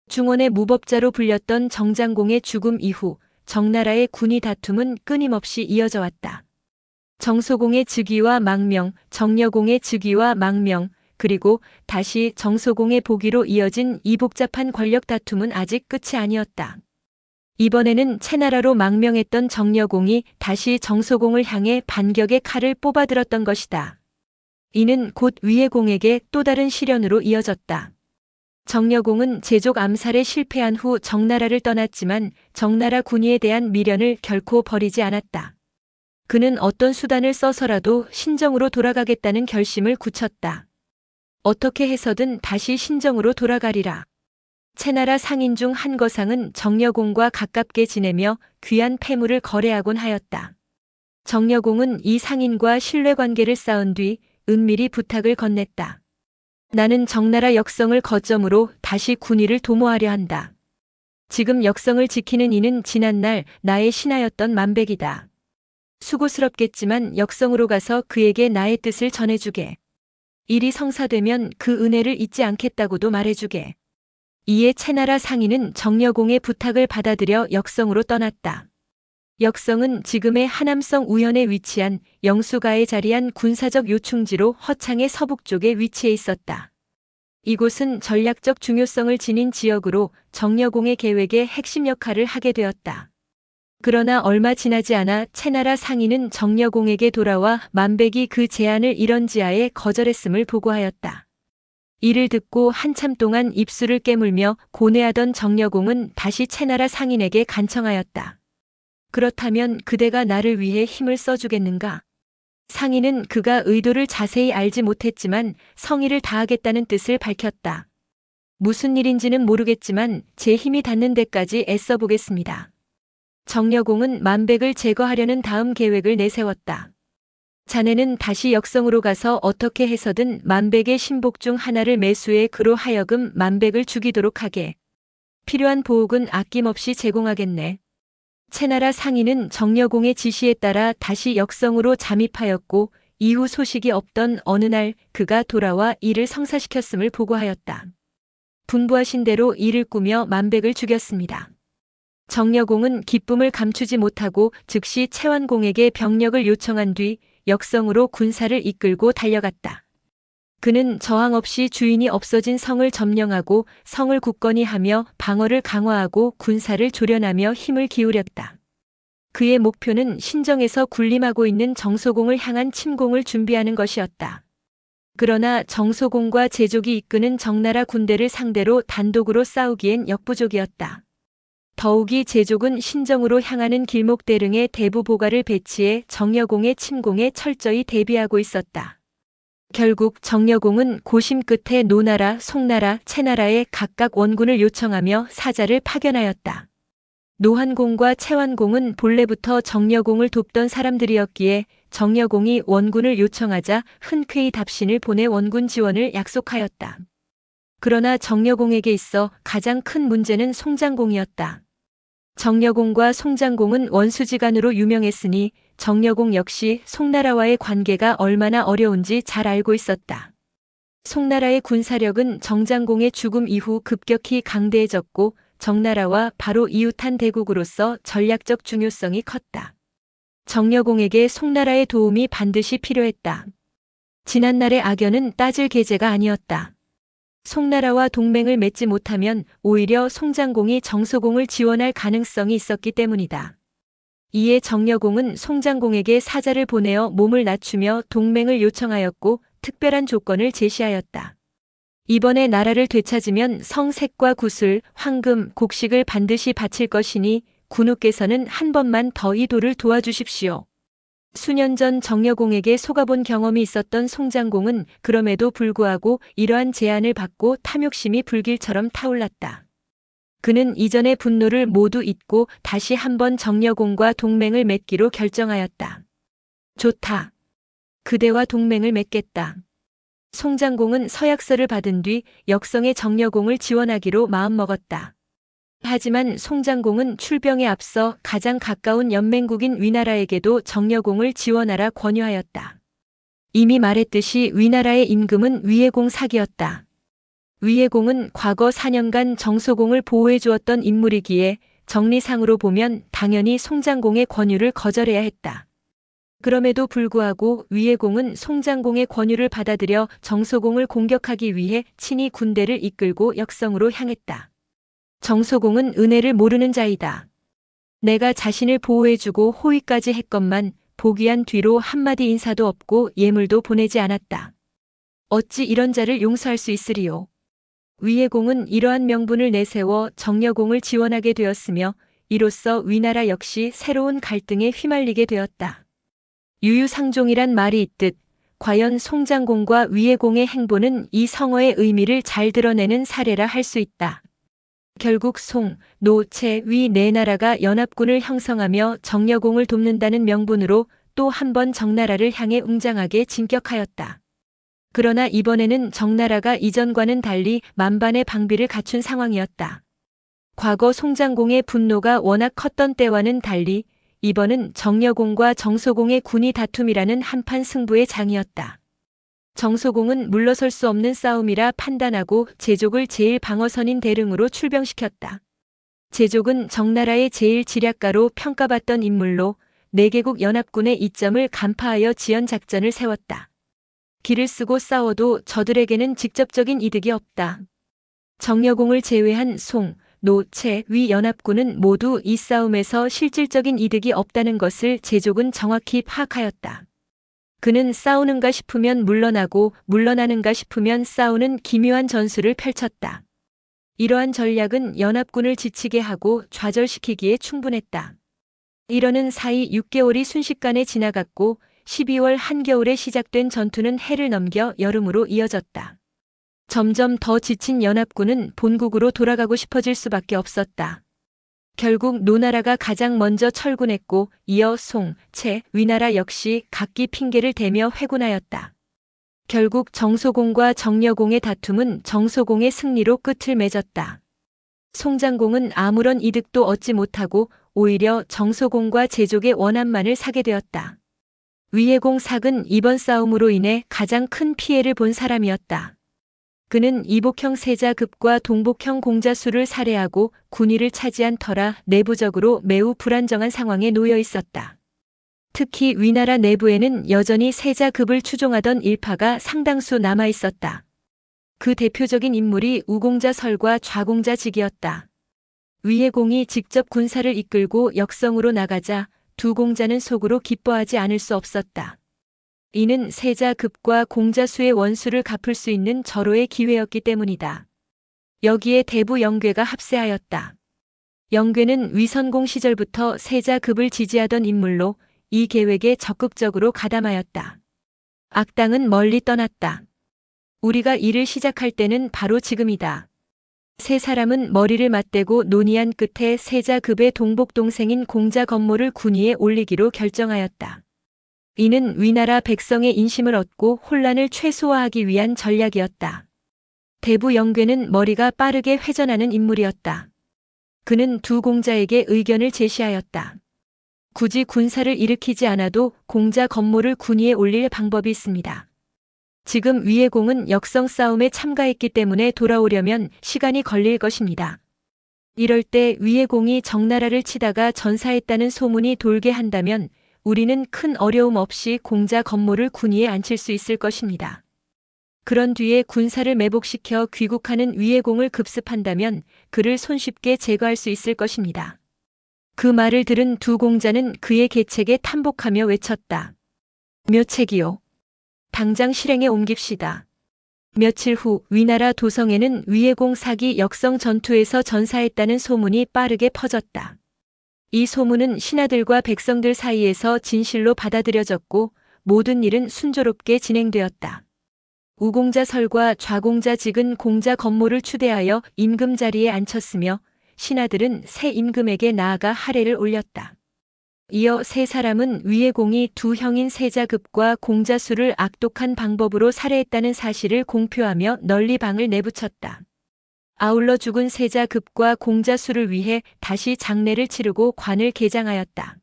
중원의 무법자로 불렸던 정장공의 죽음 이후 정나라의 군위 다툼은 끊임없이 이어져 왔다. 정소공의 즉위와 망명, 정여공의 즉위와 망명, 그리고 다시 정소공의 복위로 이어진 이 복잡한 권력 다툼은 아직 끝이 아니었다. 이번에는 채나라로 망명했던 정여공이 다시 정소공을 향해 반격의 칼을 뽑아들었던 것이다. 이는 곧 위해공에게 또 다른 시련으로 이어졌다. 정여공은 제족 암살에 실패한 후 정나라를 떠났지만 정나라 군위에 대한 미련을 결코 버리지 않았다. 그는 어떤 수단을 써서라도 신정으로 돌아가겠다는 결심을 굳혔다. 어떻게 해서든 다시 신정으로 돌아가리라. 채나라 상인 중 한 거상은 정여공과 가깝게 지내며 귀한 폐물을 거래하곤 하였다. 정여공은 이 상인과 신뢰관계를 쌓은 뒤 은밀히 부탁을 건넸다. 나는 정나라 역성을 거점으로 다시 군의를 도모하려 한다. 지금 역성을 지키는 이는 지난날 나의 신하였던 만백이다. 수고스럽겠지만 역성으로 가서 그에게 나의 뜻을 전해주게. 일이 성사되면 그 은혜를 잊지 않겠다고도 말해주게. 이에 채나라 상인은 정여공의 부탁을 받아들여 역성으로 떠났다. 역성은 지금의 하남성 우현에 위치한 영수가에 자리한 군사적 요충지로 허창의 서북쪽에 위치해 있었다. 이곳은 전략적 중요성을 지닌 지역으로 정여공의 계획의 핵심 역할을 하게 되었다. 그러나 얼마 지나지 않아 채나라 상인은 정여공에게 돌아와 만백이 그 제안을 이런지하에 거절했음을 보고하였다. 이를 듣고 한참 동안 입술을 깨물며 고뇌하던 정여공은 다시 채나라 상인에게 간청하였다. 그렇다면 그대가 나를 위해 힘을 써주겠는가? 상인은 그가 의도를 자세히 알지 못했지만 성의를 다하겠다는 뜻을 밝혔다. 무슨 일인지는 모르겠지만 제 힘이 닿는 데까지 애써보겠습니다. 정여공은 만백을 제거하려는 다음 계획을 내세웠다. 자네는 다시 역성으로 가서 어떻게 해서든 만백의 신복 중 하나를 매수해 그로 하여금 만백을 죽이도록 하게. 필요한 보옥은 아낌없이 제공하겠네. 채나라 상인은 정여공의 지시에 따라 다시 역성으로 잠입하였고 이후 소식이 없던 어느 날 그가 돌아와 일을 성사시켰음을 보고하였다. 분부하신 대로 이를 꾸며 만백을 죽였습니다. 정여공은 기쁨을 감추지 못하고 즉시 채완공에게 병력을 요청한 뒤 역성으로 군사를 이끌고 달려갔다. 그는 저항 없이 주인이 없어진 성을 점령하고 성을 굳건히 하며 방어를 강화하고 군사를 조련하며 힘을 기울였다. 그의 목표는 신정에서 군림하고 있는 정소공을 향한 침공을 준비하는 것이었다. 그러나 정소공과 제족이 이끄는 정나라 군대를 상대로 단독으로 싸우기엔 역부족이었다. 더욱이 제족은 신정으로 향하는 길목대릉에 대부 보가를 배치해 정여공의 침공에 철저히 대비하고 있었다. 결국 정여공은 고심 끝에 노나라, 송나라, 채나라에 각각 원군을 요청하며 사자를 파견하였다. 노한공과 채완공은 본래부터 정여공을 돕던 사람들이었기에 정여공이 원군을 요청하자 흔쾌히 답신을 보내 원군 지원을 약속하였다. 그러나 정여공에게 있어 가장 큰 문제는 송장공이었다. 정여공과 송장공은 원수지간으로 유명했으니 정여공 역시 송나라와의 관계가 얼마나 어려운지 잘 알고 있었다. 송나라의 군사력은 정장공의 죽음 이후 급격히 강대해졌고 정나라와 바로 이웃한 대국으로서 전략적 중요성이 컸다. 정여공에게 송나라의 도움이 반드시 필요했다. 지난날의 악연은 따질 계제가 아니었다. 송나라와 동맹을 맺지 못하면 오히려 송장공이 정소공을 지원할 가능성이 있었기 때문이다. 이에 정여공은 송장공에게 사자를 보내어 몸을 낮추며 동맹을 요청하였고 특별한 조건을 제시하였다. 이번에 나라를 되찾으면 성색과 구슬, 황금, 곡식을 반드시 바칠 것이니 군우께서는 한 번만 더 이 도를 도와주십시오. 수년 전 정여공에게 속아본 경험이 있었던 송장공은 그럼에도 불구하고 이러한 제안을 받고 탐욕심이 불길처럼 타올랐다. 그는 이전의 분노를 모두 잊고 다시 한번 정여공과 동맹을 맺기로 결정하였다. 좋다. 그대와 동맹을 맺겠다. 송장공은 서약서를 받은 뒤 역성의 정여공을 지원하기로 마음먹었다. 하지만 송장공은 출병에 앞서 가장 가까운 연맹국인 위나라에게도 정여공을 지원하라 권유하였다. 이미 말했듯이 위나라의 임금은 위해공 사기였다. 위해공은 과거 4년간 정소공을 보호해 주었던 인물이기에 정리상으로 보면 당연히 송장공의 권유를 거절해야 했다. 그럼에도 불구하고 위해공은 송장공의 권유를 받아들여 정소공을 공격하기 위해 친히 군대를 이끌고 역성으로 향했다. 정소공은 은혜를 모르는 자이다. 내가 자신을 보호해주고 호위까지 했건만 복위한 뒤로 한마디 인사도 없고 예물도 보내지 않았다. 어찌 이런 자를 용서할 수 있으리요. 위해공은 이러한 명분을 내세워 정여공을 지원하게 되었으며 이로써 위나라 역시 새로운 갈등에 휘말리게 되었다. 유유상종이란 말이 있듯 과연 송장공과 위해공의 행보는 이 성어의 의미를 잘 드러내는 사례라 할 수 있다. 결국 송, 노, 채, 위 네 나라가 연합군을 형성하며 정여공을 돕는다는 명분으로 또 한 번 정나라를 향해 웅장하게 진격하였다. 그러나 이번에는 정나라가 이전과는 달리 만반의 방비를 갖춘 상황이었다. 과거 송장공의 분노가 워낙 컸던 때와는 달리 이번은 정여공과 정소공의 군이 다툼이라는 한판 승부의 장이었다. 정소공은 물러설 수 없는 싸움이라 판단하고 제족을 제일 방어선인 대릉으로 출병시켰다. 제족은 정나라의 제일 지략가로 평가받던 인물로 4개국 연합군의 이점을 간파하여 지연 작전을 세웠다. 기를 쓰고 싸워도 저들에게는 직접적인 이득이 없다. 정여공을 제외한 송, 노, 채, 위 연합군은 모두 이 싸움에서 실질적인 이득이 없다는 것을 제족은 정확히 파악하였다. 그는 싸우는가 싶으면 물러나고 물러나는가 싶으면 싸우는 기묘한 전술을 펼쳤다. 이러한 전략은 연합군을 지치게 하고 좌절시키기에 충분했다. 이러는 사이 6개월이 순식간에 지나갔고 12월 한겨울에 시작된 전투는 해를 넘겨 여름으로 이어졌다. 점점 더 지친 연합군은 본국으로 돌아가고 싶어질 수밖에 없었다. 결국 노나라가 가장 먼저 철군했고 이어 송, 채, 위나라 역시 각기 핑계를 대며 회군하였다. 결국 정소공과 정여공의 다툼은 정소공의 승리로 끝을 맺었다. 송장공은 아무런 이득도 얻지 못하고 오히려 정소공과 제족의 원한만을 사게 되었다. 위해공 삭은 이번 싸움으로 인해 가장 큰 피해를 본 사람이었다. 그는 이복형 세자급과 동복형 공자수를 살해하고 군위를 차지한 터라 내부적으로 매우 불안정한 상황에 놓여 있었다. 특히 위나라 내부에는 여전히 세자급을 추종하던 일파가 상당수 남아 있었다. 그 대표적인 인물이 우공자설과 좌공자직이었다. 위해공이 직접 군사를 이끌고 역성으로 나가자 두 공자는 속으로 기뻐하지 않을 수 없었다. 이는 세자급과 공자수의 원수를 갚을 수 있는 절호의 기회였기 때문이다. 여기에 대부 영괴가 합세하였다. 영괴는 위선공 시절부터 세자급을 지지하던 인물로 이 계획에 적극적으로 가담하였다. 악당은 멀리 떠났다. 우리가 일을 시작할 때는 바로 지금이다. 세 사람은 머리를 맞대고 논의한 끝에 세자급의 동복 동생인 공자 건모를 군위에 올리기로 결정하였다. 이는 위나라 백성의 인심을 얻고 혼란을 최소화하기 위한 전략이었다. 대부 영괴는 머리가 빠르게 회전하는 인물이었다. 그는 두 공자에게 의견을 제시하였다. 굳이 군사를 일으키지 않아도 공자 건모를 군위에 올릴 방법이 있습니다. 지금 위해공은 역성 싸움에 참가했기 때문에 돌아오려면 시간이 걸릴 것입니다. 이럴 때 위해공이 정나라를 치다가 전사했다는 소문이 돌게 한다면 우리는 큰 어려움 없이 공자 건모를 군위에 앉힐 수 있을 것입니다. 그런 뒤에 군사를 매복시켜 귀국하는 위해공을 급습한다면 그를 손쉽게 제거할 수 있을 것입니다. 그 말을 들은 두 공자는 그의 계책에 탐복하며 외쳤다. 묘책이요. 당장 실행에 옮깁시다. 며칠 후 위나라 도성에는 위해공 삭이 역성 전투에서 전사했다는 소문이 빠르게 퍼졌다. 이 소문은 신하들과 백성들 사이에서 진실로 받아들여졌고 모든 일은 순조롭게 진행되었다. 우공자설과 좌공자직은 공자 건모를 추대하여 임금 자리에 앉혔으며 신하들은 새 임금에게 나아가 하례를 올렸다. 이어 세 사람은 위해공이 두 형인 세자급과 공자수를 악독한 방법으로 살해했다는 사실을 공표하며 널리 방을 내부쳤다. 아울러 죽은 세자급과 공자수를 위해 다시 장례를 치르고 관을 개장하였다.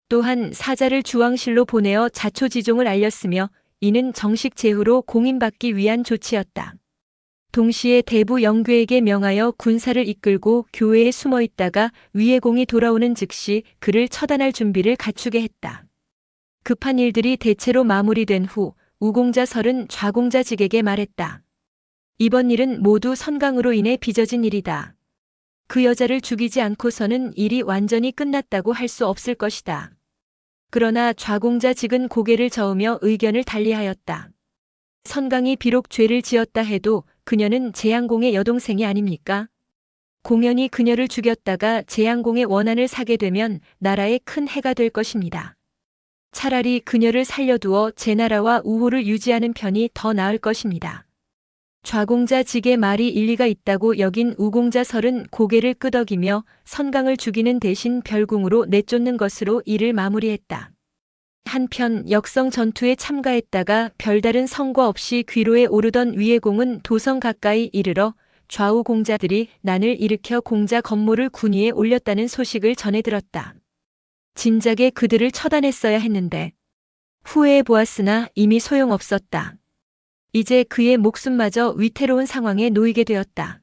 또한 사자를 주왕실로 보내어 자초지종을 알렸으며 이는 정식 제후로 공인받기 위한 조치였다. 동시에 대부 영괴에게 명하여 군사를 이끌고 교회에 숨어 있다가 위해공이 돌아오는 즉시 그를 처단할 준비를 갖추게 했다. 급한 일들이 대체로 마무리된 후 우공자설은 좌공자직에게 말했다. 이번 일은 모두 선강으로 인해 빚어진 일이다. 그 여자를 죽이지 않고서는 일이 완전히 끝났다고 할 수 없을 것이다. 그러나 좌공자직은 고개를 저으며 의견을 달리하였다. 선강이 비록 죄를 지었다 해도 그녀는 재양공의 여동생이 아닙니까? 공연히 그녀를 죽였다가 재양공의 원한을 사게 되면 나라에 큰 해가 될 것입니다. 차라리 그녀를 살려두어 제 나라와 우호를 유지하는 편이 더 나을 것입니다. 좌공자직의 말이 일리가 있다고 여긴 우공자설은 고개를 끄덕이며 선강을 죽이는 대신 별궁으로 내쫓는 것으로 일을 마무리했다. 한편 역성 전투에 참가했다가 별다른 성과 없이 귀로에 오르던 위해공은 도성 가까이 이르러 좌우 공자들이 난을 일으켜 공자 건물을 군 위에 올렸다는 소식을 전해 들었다. 진작에 그들을 처단했어야 했는데 후회해 보았으나 이미 소용없었다. 이제 그의 목숨마저 위태로운 상황에 놓이게 되었다.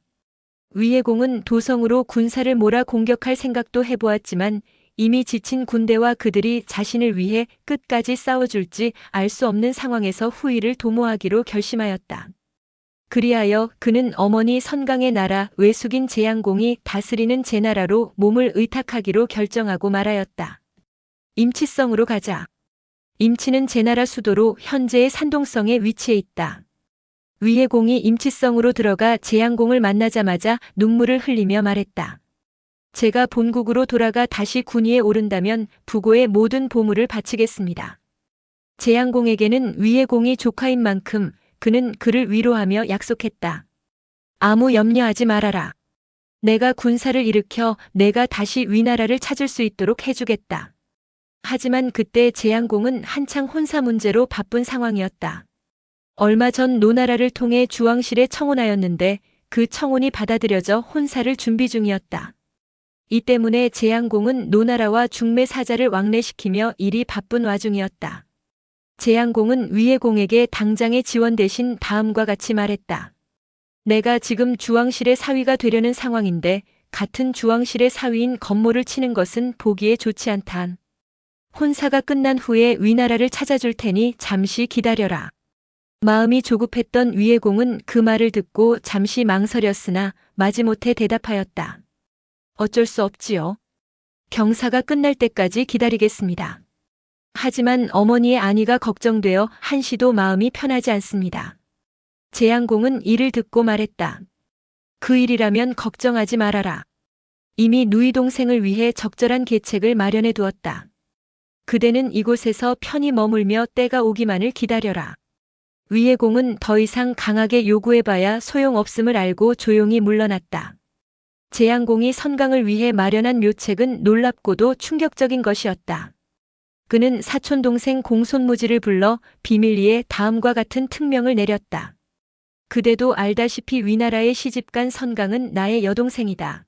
위해공은 도성으로 군사를 몰아 공격할 생각도 해보았지만 이미 지친 군대와 그들이 자신을 위해 끝까지 싸워줄지 알 수 없는 상황에서 후위를 도모하기로 결심하였다. 그리하여 그는 어머니 선강의 나라 외숙인 재양공이 다스리는 제나라로 몸을 의탁하기로 결정하고 말하였다. 임치성으로 가자. 임치는 제나라 수도로 현재의 산동성에 위치해 있다. 위해공이 임치성으로 들어가 재양공을 만나자마자 눈물을 흘리며 말했다. 제가 본국으로 돌아가 다시 군 위에 오른다면 부고의 모든 보물을 바치겠습니다. 재양공에게는 위해공이 조카인 만큼 그는 그를 위로하며 약속했다. 아무 염려하지 말아라. 내가 군사를 일으켜 내가 다시 위나라를 찾을 수 있도록 해주겠다. 하지만 그때 재양공은 한창 혼사 문제로 바쁜 상황이었다. 얼마 전 노나라를 통해 주왕실에 청혼하였는데 그 청혼이 받아들여져 혼사를 준비 중이었다. 이 때문에 재양공은 노나라와 중매 사자를 왕래시키며 일이 바쁜 와중이었다. 재양공은 위해공에게 당장의 지원 대신 다음과 같이 말했다. 내가 지금 주왕실의 사위가 되려는 상황인데 같은 주왕실의 사위인 건모를 치는 것은 보기에 좋지 않다. 혼사가 끝난 후에 위나라를 찾아줄 테니 잠시 기다려라. 마음이 조급했던 위해공은 그 말을 듣고 잠시 망설였으나 마지못해 대답하였다. 어쩔 수 없지요. 경사가 끝날 때까지 기다리겠습니다. 하지만 어머니의 안위가 걱정되어 한시도 마음이 편하지 않습니다. 재양공은 이를 듣고 말했다. 그 일이라면 걱정하지 말아라. 이미 누이 동생을 위해 적절한 계책을 마련해 두었다. 그대는 이곳에서 편히 머물며 때가 오기만을 기다려라. 위해공은 더 이상 강하게 요구해봐야 소용없음을 알고 조용히 물러났다. 재양공이 선강을 위해 마련한 묘책은 놀랍고도 충격적인 것이었다. 그는 사촌 동생 공손무지를 불러 비밀리에 다음과 같은 특명을 내렸다. 그대도 알다시피 위나라의 시집간 선강은 나의 여동생이다.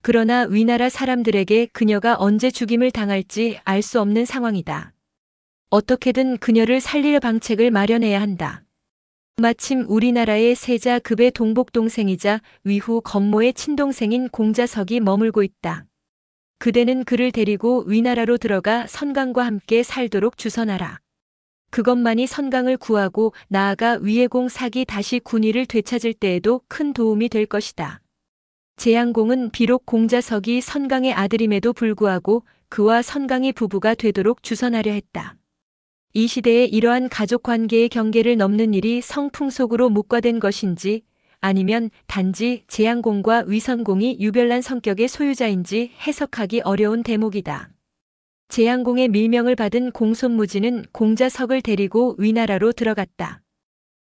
그러나 위나라 사람들에게 그녀가 언제 죽임을 당할지 알 수 없는 상황이다. 어떻게든 그녀를 살릴 방책을 마련해야 한다. 마침 우리나라의 세자급의 동복동생이자 위후 건모의 친동생인 공자석이 머물고 있다. 그대는 그를 데리고 위나라로 들어가 선강과 함께 살도록 주선하라. 그것만이 선강을 구하고 나아가 위해공 사기 다시 군위를 되찾을 때에도 큰 도움이 될 것이다. 재양공은 비록 공자석이 선강의 아들임에도 불구하고 그와 선강이 부부가 되도록 주선하려 했다. 이 시대에 이러한 가족 관계의 경계를 넘는 일이 성풍속으로 묵과된 것인지 아니면 단지 재양공과 위선공이 유별난 성격의 소유자인지 해석하기 어려운 대목이다. 재양공의 밀명을 받은 공손무지는 공자석을 데리고 위나라로 들어갔다.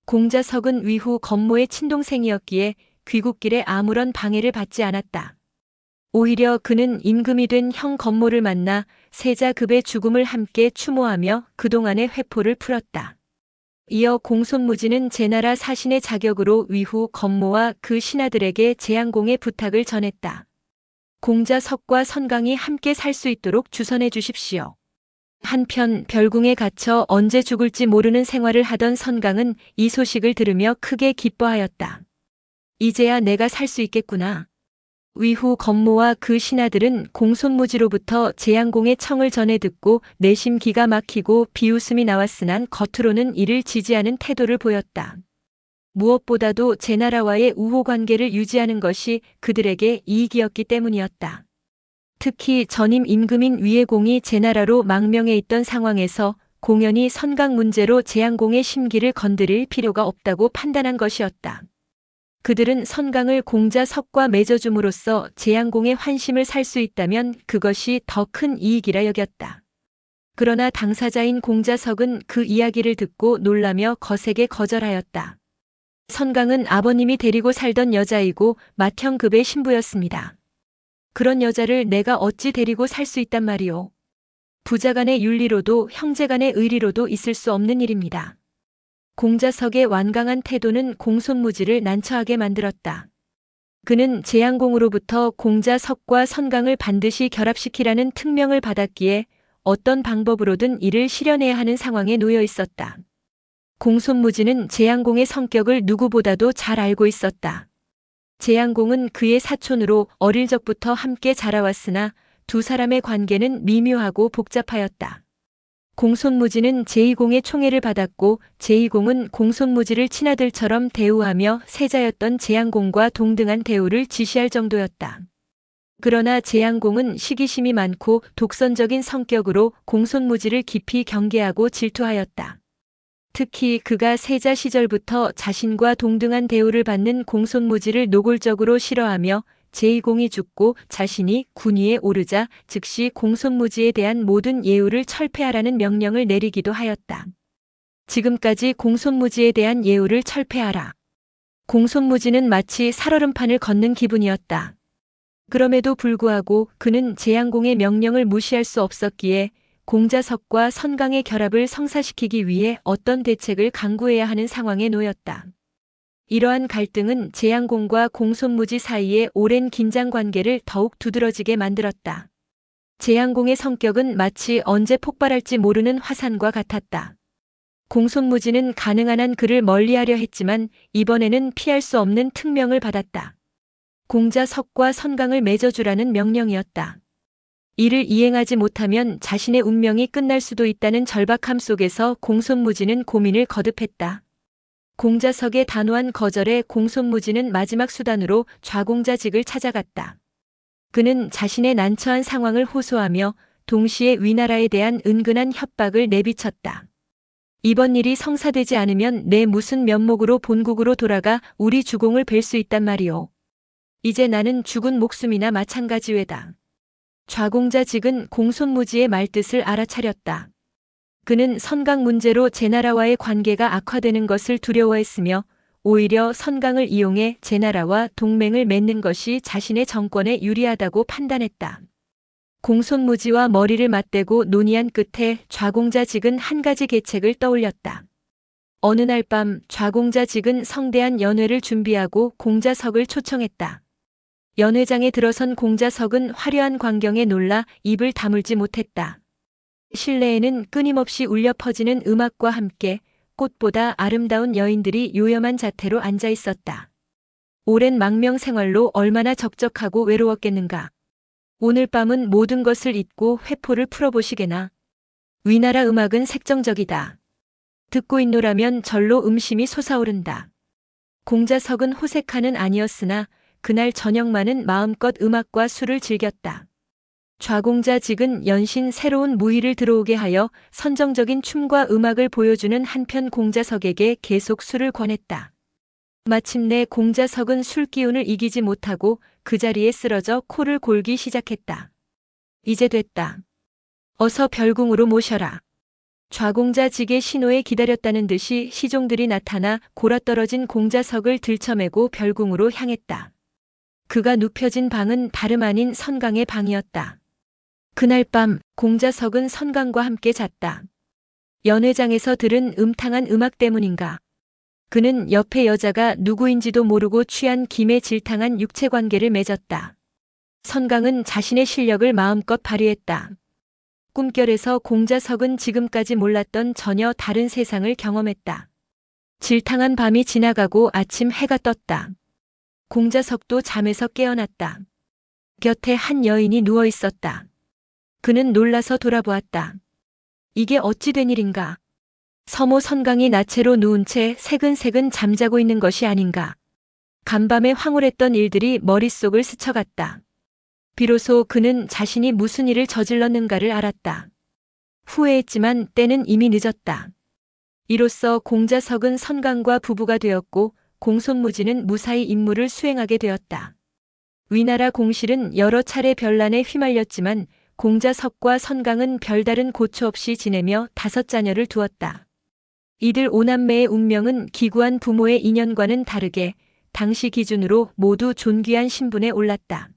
공자석은 위후 건모의 친동생이었기에 귀국길에 아무런 방해를 받지 않았다. 오히려 그는 임금이 된 형 건모를 만나 세자급의 죽음을 함께 추모하며 그동안의 회포를 풀었다. 이어 공손무지는 제나라 사신의 자격으로 위후 건모와 그 신하들에게 재양공의 부탁을 전했다. 공자석과 선강이 함께 살 수 있도록 주선해 주십시오. 한편 별궁에 갇혀 언제 죽을지 모르는 생활을 하던 선강은 이 소식을 들으며 크게 기뻐하였다. 이제야 내가 살 수 있겠구나. 위후 건모와 그 신하들은 공손무지로부터 재양공의 청을 전해 듣고 내심 기가 막히고 비웃음이 나왔으나 겉으로는 이를 지지하는 태도를 보였다. 무엇보다도 제나라와의 우호 관계를 유지하는 것이 그들에게 이익이었기 때문이었다. 특히 전임 임금인 위해공이 제나라로 망명해 있던 상황에서 공연히 선강 문제로 재양공의 심기를 건드릴 필요가 없다고 판단한 것이었다. 그들은 선강을 공자석과 맺어줌으로써 재양공의 환심을 살 수 있다면 그것이 더 큰 이익이라 여겼다. 그러나 당사자인 공자석은 그 이야기를 듣고 놀라며 거세게 거절하였다. 선강은 아버님이 데리고 살던 여자이고 맏형급의 신부였습니다. 그런 여자를 내가 어찌 데리고 살 수 있단 말이오. 부자간의 윤리로도 형제간의 의리로도 있을 수 없는 일입니다. 공자석의 완강한 태도는 공손무지를 난처하게 만들었다. 그는 재양공으로부터 공자석과 선강을 반드시 결합시키라는 특명을 받았기에 어떤 방법으로든 이를 실현해야 하는 상황에 놓여 있었다. 공손무지는 재양공의 성격을 누구보다도 잘 알고 있었다. 재양공은 그의 사촌으로 어릴 적부터 함께 자라왔으나 두 사람의 관계는 미묘하고 복잡하였다. 공손무지는 제2공의 총애를 받았고 제2공은 공손무지를 친아들처럼 대우하며 세자였던 재양공과 동등한 대우를 지시할 정도였다. 그러나 재양공은 시기심이 많고 독선적인 성격으로 공손무지를 깊이 경계하고 질투하였다. 특히 그가 세자 시절부터 자신과 동등한 대우를 받는 공손무지를 노골적으로 싫어하며 제2공이 죽고 자신이 군위에 오르자 즉시 공손무지에 대한 모든 예우를 철폐하라는 명령을 내리기도 하였다. 지금까지 공손무지에 대한 예우를 철폐하라. 공손무지는 마치 살얼음판을 걷는 기분이었다. 그럼에도 불구하고 그는 재양공의 명령을 무시할 수 없었기에 공자석과 선강의 결합을 성사시키기 위해 어떤 대책을 강구해야 하는 상황에 놓였다. 이러한 갈등은 재양공과 공손무지 사이의 오랜 긴장 관계를 더욱 두드러지게 만들었다. 재양공의 성격은 마치 언제 폭발할지 모르는 화산과 같았다. 공손무지는 가능한 한 그를 멀리하려 했지만 이번에는 피할 수 없는 특명을 받았다. 공자석과 선강을 맺어주라는 명령이었다. 이를 이행하지 못하면 자신의 운명이 끝날 수도 있다는 절박함 속에서 공손무지는 고민을 거듭했다. 공자석의 단호한 거절에 공손무지는 마지막 수단으로 좌공자직을 찾아갔다. 그는 자신의 난처한 상황을 호소하며 동시에 위나라에 대한 은근한 협박을 내비쳤다. 이번 일이 성사되지 않으면 내 무슨 면목으로 본국으로 돌아가 우리 주공을 뵐 수 있단 말이오. 이제 나는 죽은 목숨이나 마찬가지외다. 좌공자직은 공손무지의 말뜻을 알아차렸다. 그는 선강 문제로 제나라와의 관계가 악화되는 것을 두려워했으며 오히려 선강을 이용해 제나라와 동맹을 맺는 것이 자신의 정권에 유리하다고 판단했다. 공손무지와 머리를 맞대고 논의한 끝에 좌공자직은 한 가지 계책을 떠올렸다. 어느 날 밤 좌공자직은 성대한 연회를 준비하고 공자석을 초청했다. 연회장에 들어선 공자석은 화려한 광경에 놀라 입을 다물지 못했다. 실내에는 끊임없이 울려 퍼지는 음악과 함께 꽃보다 아름다운 여인들이 요염한 자태로 앉아 있었다. 오랜 망명 생활로 얼마나 적적하고 외로웠겠는가. 오늘 밤은 모든 것을 잊고 회포를 풀어보시게나. 위나라 음악은 색정적이다. 듣고 있노라면 절로 음심이 솟아오른다. 공자석은 호색하는 아니었으나 그날 저녁만은 마음껏 음악과 술을 즐겼다. 좌공자직은 연신 새로운 무희를 들어오게 하여 선정적인 춤과 음악을 보여주는 한편 공자석에게 계속 술을 권했다. 마침내 공자석은 술 기운을 이기지 못하고 그 자리에 쓰러져 코를 골기 시작했다. 이제 됐다. 어서 별궁으로 모셔라. 좌공자직의 신호에 기다렸다는 듯이 시종들이 나타나 골아떨어진 공자석을 들쳐매고 별궁으로 향했다. 그가 눕혀진 방은 다름 아닌 선강의 방이었다. 그날 밤 공자석은 선강과 함께 잤다. 연회장에서 들은 음탕한 음악 때문인가. 그는 옆의 여자가 누구인지도 모르고 취한 김에 질탕한 육체관계를 맺었다. 선강은 자신의 실력을 마음껏 발휘했다. 꿈결에서 공자석은 지금까지 몰랐던 전혀 다른 세상을 경험했다. 질탕한 밤이 지나가고 아침 해가 떴다. 공자석도 잠에서 깨어났다. 곁에 한 여인이 누워 있었다. 그는 놀라서 돌아보았다. 이게 어찌 된 일인가? 서모 선강이 나체로 누운 채 새근새근 잠자고 있는 것이 아닌가? 간밤에 황홀했던 일들이 머릿속을 스쳐갔다. 비로소 그는 자신이 무슨 일을 저질렀는가를 알았다. 후회했지만 때는 이미 늦었다. 이로써 공자석은 선강과 부부가 되었고 공손무지는 무사히 임무를 수행하게 되었다. 위나라 공실은 여러 차례 변란에 휘말렸지만 공자석과 선강은 별다른 고초 없이 지내며 5자녀를 두었다. 이들 5남매의 운명은 기구한 부모의 인연과는 다르게 당시 기준으로 모두 존귀한 신분에 올랐다.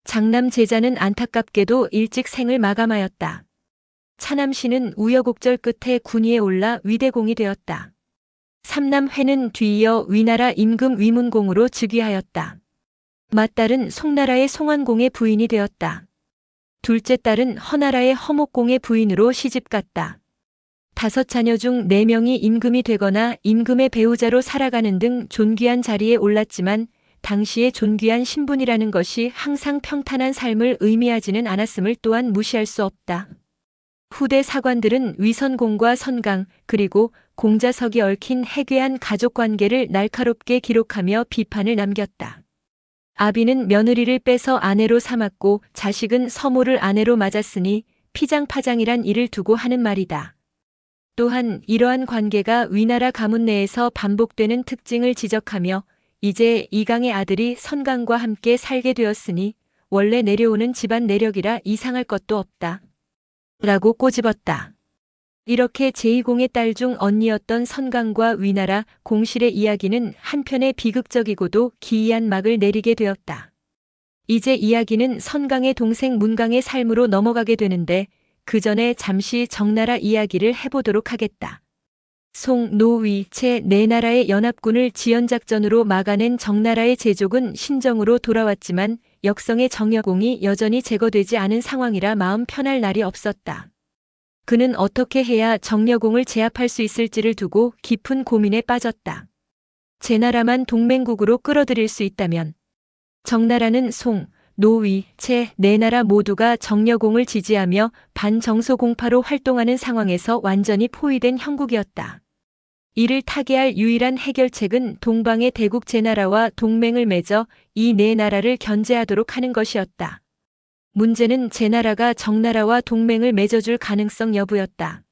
장남 제자는 안타깝게도 일찍 생을 마감하였다. 차남씨는 우여곡절 끝에 군위에 올라 위대공이 되었다. 삼남회는 뒤이어 위나라 임금 위문공으로 즉위하였다. 맏딸은 송나라의 송환공의 부인이 되었다. 둘째 딸은 허나라의 허목공의 부인으로 시집갔다. 5자녀 중 4명이 임금이 되거나 임금의 배우자로 살아가는 등 존귀한 자리에 올랐지만 당시의 존귀한 신분이라는 것이 항상 평탄한 삶을 의미하지는 않았음을 또한 무시할 수 없다. 후대 사관들은 위선공과 선강 그리고 공자석이 얽힌 해괴한 가족관계를 날카롭게 기록하며 비판을 남겼다. 아비는 며느리를 빼서 아내로 삼았고 자식은 서모를 아내로 맞았으니 피장파장이란 이를 두고 하는 말이다. 또한 이러한 관계가 위나라 가문 내에서 반복되는 특징을 지적하며 이제 이강의 아들이 선강과 함께 살게 되었으니 원래 내려오는 집안 내력이라 이상할 것도 없다. 라고 꼬집었다. 이렇게 제2공의 딸 중 언니였던 선강과 위나라 공실의 이야기는 한편의 비극적이고도 기이한 막을 내리게 되었다. 이제 이야기는 선강의 동생 문강의 삶으로 넘어가게 되는데 그 전에 잠시 정나라 이야기를 해보도록 하겠다. 송, 노, 위, 채 네 나라의 연합군을 지연작전으로 막아낸 정나라의 제족은 신정으로 돌아왔지만 역성의 정여공이 여전히 제거되지 않은 상황이라 마음 편할 날이 없었다. 그는 어떻게 해야 정여공을 제압할 수 있을지를 두고 깊은 고민에 빠졌다. 제나라만 동맹국으로 끌어들일 수 있다면 정나라는 송, 노, 위, 채 네 나라 모두가 정여공을 지지하며 반정소공파로 활동하는 상황에서 완전히 포위된 형국이었다. 이를 타개할 유일한 해결책은 동방의 대국 제나라와 동맹을 맺어 이 네 나라를 견제하도록 하는 것이었다. 문제는 제나라가 정나라와 동맹을 맺어줄 가능성 여부였다.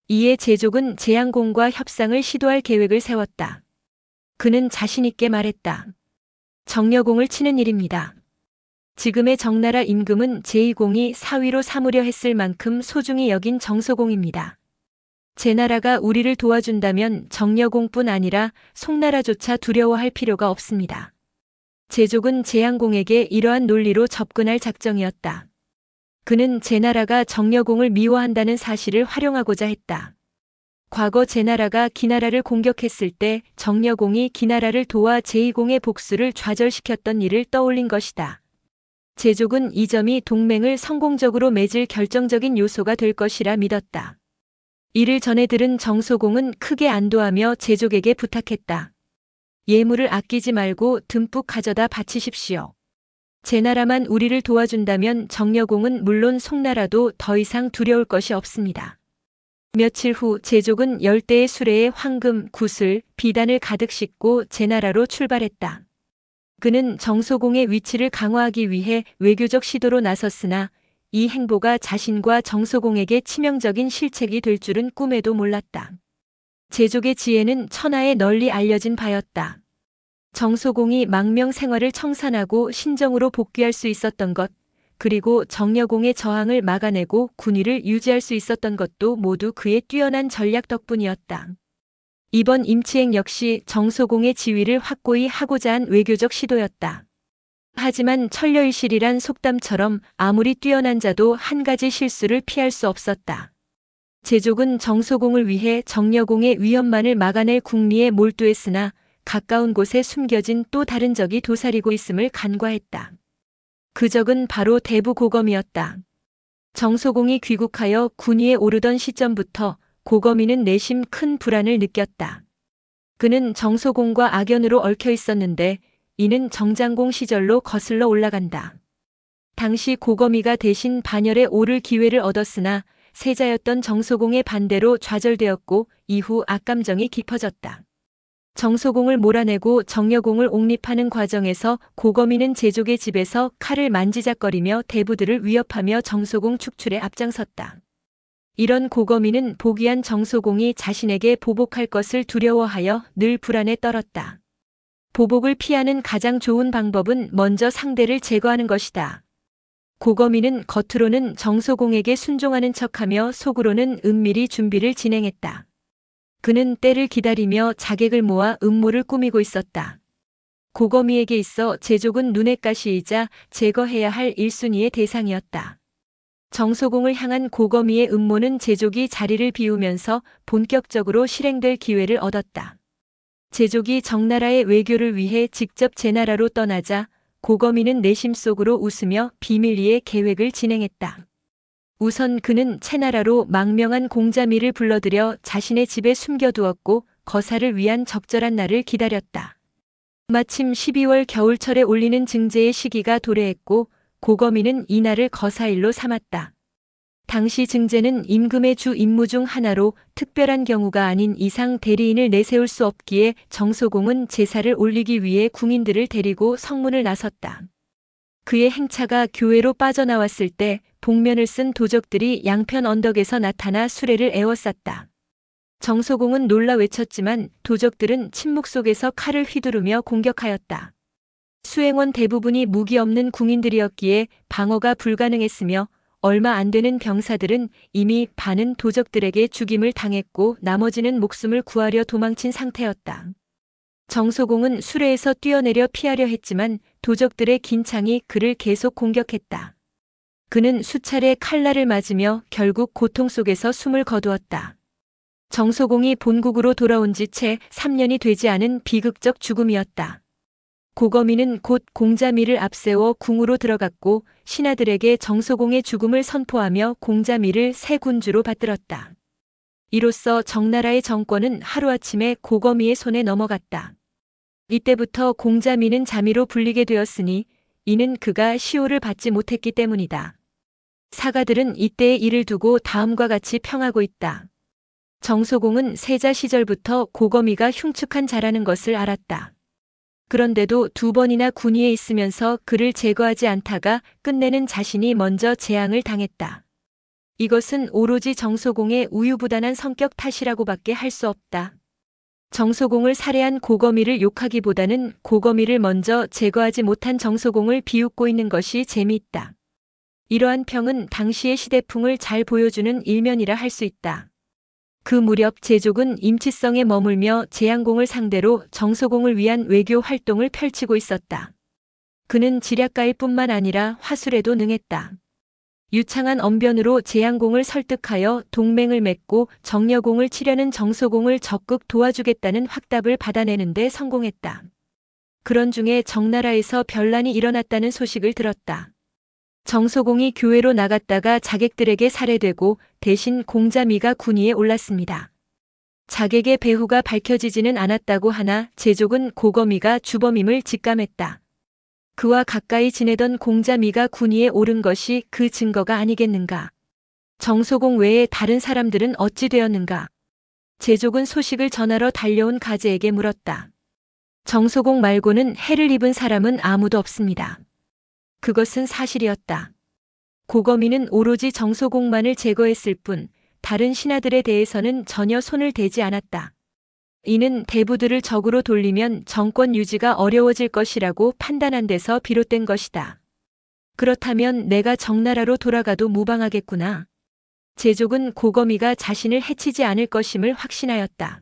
이에 제족은 제양공과 협상을 시도할 계획을 세웠다. 그는 자신있게 말했다. 정여공을 치는 일입니다. 지금의 정나라 임금은 제2공이 사위로 삼으려 했을 만큼 소중히 여긴 정소공입니다. 제나라가 우리를 도와준다면 정여공뿐 아니라 송나라조차 두려워할 필요가 없습니다. 제족은 제양공에게 이러한 논리로 접근할 작정이었다. 그는 제나라가 정여공을 미워한다는 사실을 활용하고자 했다. 과거 제나라가 기나라를 공격했을 때 정여공이 기나라를 도와 제2공의 복수를 좌절시켰던 일을 떠올린 것이다. 제족은 이 점이 동맹을 성공적으로 맺을 결정적인 요소가 될 것이라 믿었다. 이를 전해 들은 정소공은 크게 안도하며 제족에게 부탁했다. 예물을 아끼지 말고 듬뿍 가져다 바치십시오. 제나라만 우리를 도와준다면 정여공은 물론 송나라도 더 이상 두려울 것이 없습니다. 며칠 후 제족은 열대의 수레에 황금, 구슬, 비단을 가득 싣고 제나라로 출발했다. 그는 정소공의 위치를 강화하기 위해 외교적 시도로 나섰으나 이 행보가 자신과 정소공에게 치명적인 실책이 될 줄은 꿈에도 몰랐다. 제족의 지혜는 천하에 널리 알려진 바였다. 정소공이 망명 생활을 청산하고 신정으로 복귀할 수 있었던 것, 그리고 정여공의 저항을 막아내고 군위를 유지할 수 있었던 것도 모두 그의 뛰어난 전략 덕분이었다. 이번 임치행 역시 정소공의 지위를 확고히 하고자 한 외교적 시도였다. 하지만 천려의실이란 속담처럼 아무리 뛰어난 자도 한 가지 실수를 피할 수 없었다. 제족은 정소공을 위해 정여공의 위협만을 막아낼 궁리에 몰두했으나 가까운 곳에 숨겨진 또 다른 적이 도사리고 있음을 간과했다. 그 적은 바로 대부고검이었다. 정소공이 귀국하여 군위에 오르던 시점부터 고검이는 내심 큰 불안을 느꼈다. 그는 정소공과 악연으로 얽혀 있었는데 이는 정장공 시절로 거슬러 올라간다. 당시 고검이가 대신 반열에 오를 기회를 얻었으나 세자였던 정소공의 반대로 좌절되었고 이후 악감정이 깊어졌다. 정소공을 몰아내고 정여공을 옹립하는 과정에서 고검이는 제족의 집에서 칼을 만지작거리며 대부들을 위협하며 정소공 축출에 앞장섰다. 이런 고검이는 보기한 정소공이 자신에게 보복할 것을 두려워하여 늘 불안에 떨었다. 보복을 피하는 가장 좋은 방법은 먼저 상대를 제거하는 것이다. 고검이는 겉으로는 정소공에게 순종하는 척하며 속으로는 은밀히 준비를 진행했다. 그는 때를 기다리며 자객을 모아 음모를 꾸미고 있었다. 고검이에게 있어 제족은 눈엣가시이자 제거해야 할 1순위의 대상이었다. 정소공을 향한 고거미의 음모는 제족이 자리를 비우면서 본격적으로 실행될 기회를 얻었다. 제족이 정나라의 외교를 위해 직접 제나라로 떠나자 고거미는 내심 속으로 웃으며 비밀리에 계획을 진행했다. 우선 그는 채나라로 망명한 공자미를 불러들여 자신의 집에 숨겨두었고 거사를 위한 적절한 날을 기다렸다. 마침 12월 겨울철에 올리는 증제의 시기가 도래했고 고거미는 이 날을 거사일로 삼았다. 당시 증제는 임금의 주 임무 중 하나로 특별한 경우가 아닌 이상 대리인을 내세울 수 없기에 정소공은 제사를 올리기 위해 궁인들을 데리고 성문을 나섰다. 그의 행차가 교회로 빠져나왔을 때 복면을 쓴 도적들이 양편 언덕에서 나타나 수레를 에워쌌다. 정소공은 놀라 외쳤지만 도적들은 침묵 속에서 칼을 휘두르며 공격하였다. 수행원 대부분이 무기 없는 궁인들이었기에 방어가 불가능했으며 얼마 안 되는 병사들은 이미 반은 도적들에게 죽임을 당했고 나머지는 목숨을 구하려 도망친 상태였다. 정소공은 수레에서 뛰어내려 피하려 했지만 도적들의 긴 창이 그를 계속 공격했다. 그는 수차례 칼날을 맞으며 결국 고통 속에서 숨을 거두었다. 정소공이 본국으로 돌아온 지 채 3년이 되지 않은 비극적 죽음이었다. 고거미는 곧 공자미를 앞세워 궁으로 들어갔고 신하들에게 정소공의 죽음을 선포하며 공자미를 새 군주로 받들었다. 이로써 정나라의 정권은 하루아침에 고거미의 손에 넘어갔다. 이때부터 공자미는 자미로 불리게 되었으니 이는 그가 시호를 받지 못했기 때문이다. 사가들은 이때의 일을 두고 다음과 같이 평하고 있다. 정소공은 세자 시절부터 고거미가 흉측한 자라는 것을 알았다. 그런데도 2번이나 군위에 있으면서 그를 제거하지 않다가 끝내는 자신이 먼저 재앙을 당했다. 이것은 오로지 정소공의 우유부단한 성격 탓이라고밖에 할 수 없다. 정소공을 살해한 고거미를 욕하기보다는 고거미를 먼저 제거하지 못한 정소공을 비웃고 있는 것이 재미있다. 이러한 평은 당시의 시대풍을 잘 보여주는 일면이라 할 수 있다. 그 무렵 제족은 임치성에 머물며 재앙공을 상대로 정소공을 위한 외교 활동을 펼치고 있었다. 그는 지략가일 뿐만 아니라 화술에도 능했다. 유창한 언변으로 재앙공을 설득하여 동맹을 맺고 정려공을 치려는 정소공을 적극 도와주겠다는 확답을 받아내는 데 성공했다. 그런 중에 정나라에서 변란이 일어났다는 소식을 들었다. 정소공이 교회로 나갔다가 자객들에게 살해되고 대신 공자미가 군위에 올랐습니다. 자객의 배후가 밝혀지지는 않았다고 하나 제족은 고거미가 주범임을 직감했다. 그와 가까이 지내던 공자미가 군위에 오른 것이 그 증거가 아니겠는가. 정소공 외에 다른 사람들은 어찌 되었는가. 제족은 소식을 전하러 달려온 가제에게 물었다. 정소공 말고는 해를 입은 사람은 아무도 없습니다. 그것은 사실이었다. 고거미는 오로지 정소공만을 제거했을 뿐 다른 신하들에 대해서는 전혀 손을 대지 않았다. 이는 대부들을 적으로 돌리면 정권 유지가 어려워질 것이라고 판단한 데서 비롯된 것이다. 그렇다면 내가 정나라로 돌아가도 무방하겠구나. 제족은 고거미가 자신을 해치지 않을 것임을 확신하였다.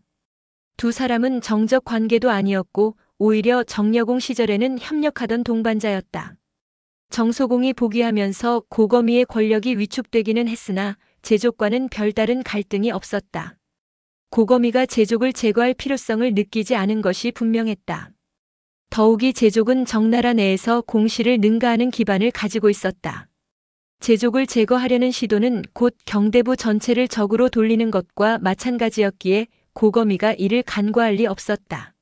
두 사람은 정적 관계도 아니었고 오히려 정려공 시절에는 협력하던 동반자였다. 정소공이 포기하면서 고거미의 권력이 위축되기는 했으나 제족과는 별다른 갈등이 없었다. 고거미가 제족을 제거할 필요성을 느끼지 않은 것이 분명했다. 더욱이 제족은 정나라 내에서 공시를 능가하는 기반을 가지고 있었다. 제족을 제거하려는 시도는 곧 경대부 전체를 적으로 돌리는 것과 마찬가지였기에 고거미가 이를 간과할 리 없었다.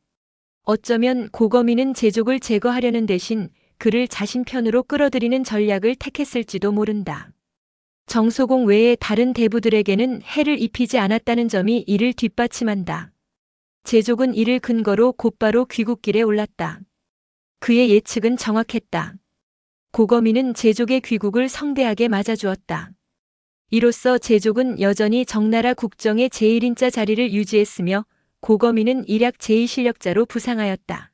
어쩌면 고거미는 제족을 제거하려는 대신 그를 자신 편으로 끌어들이는 전략을 택했을지도 모른다. 정소공 외에 다른 대부들에게는 해를 입히지 않았다는 점이 이를 뒷받침한다. 제족은 이를 근거로 곧바로 귀국길에 올랐다. 그의 예측은 정확했다. 고거미는 제족의 귀국을 성대하게 맞아주었다. 이로써 제족은 여전히 정나라 국정의 제1인자 자리를 유지했으며 고거미는 일약 제2실력자로 부상하였다.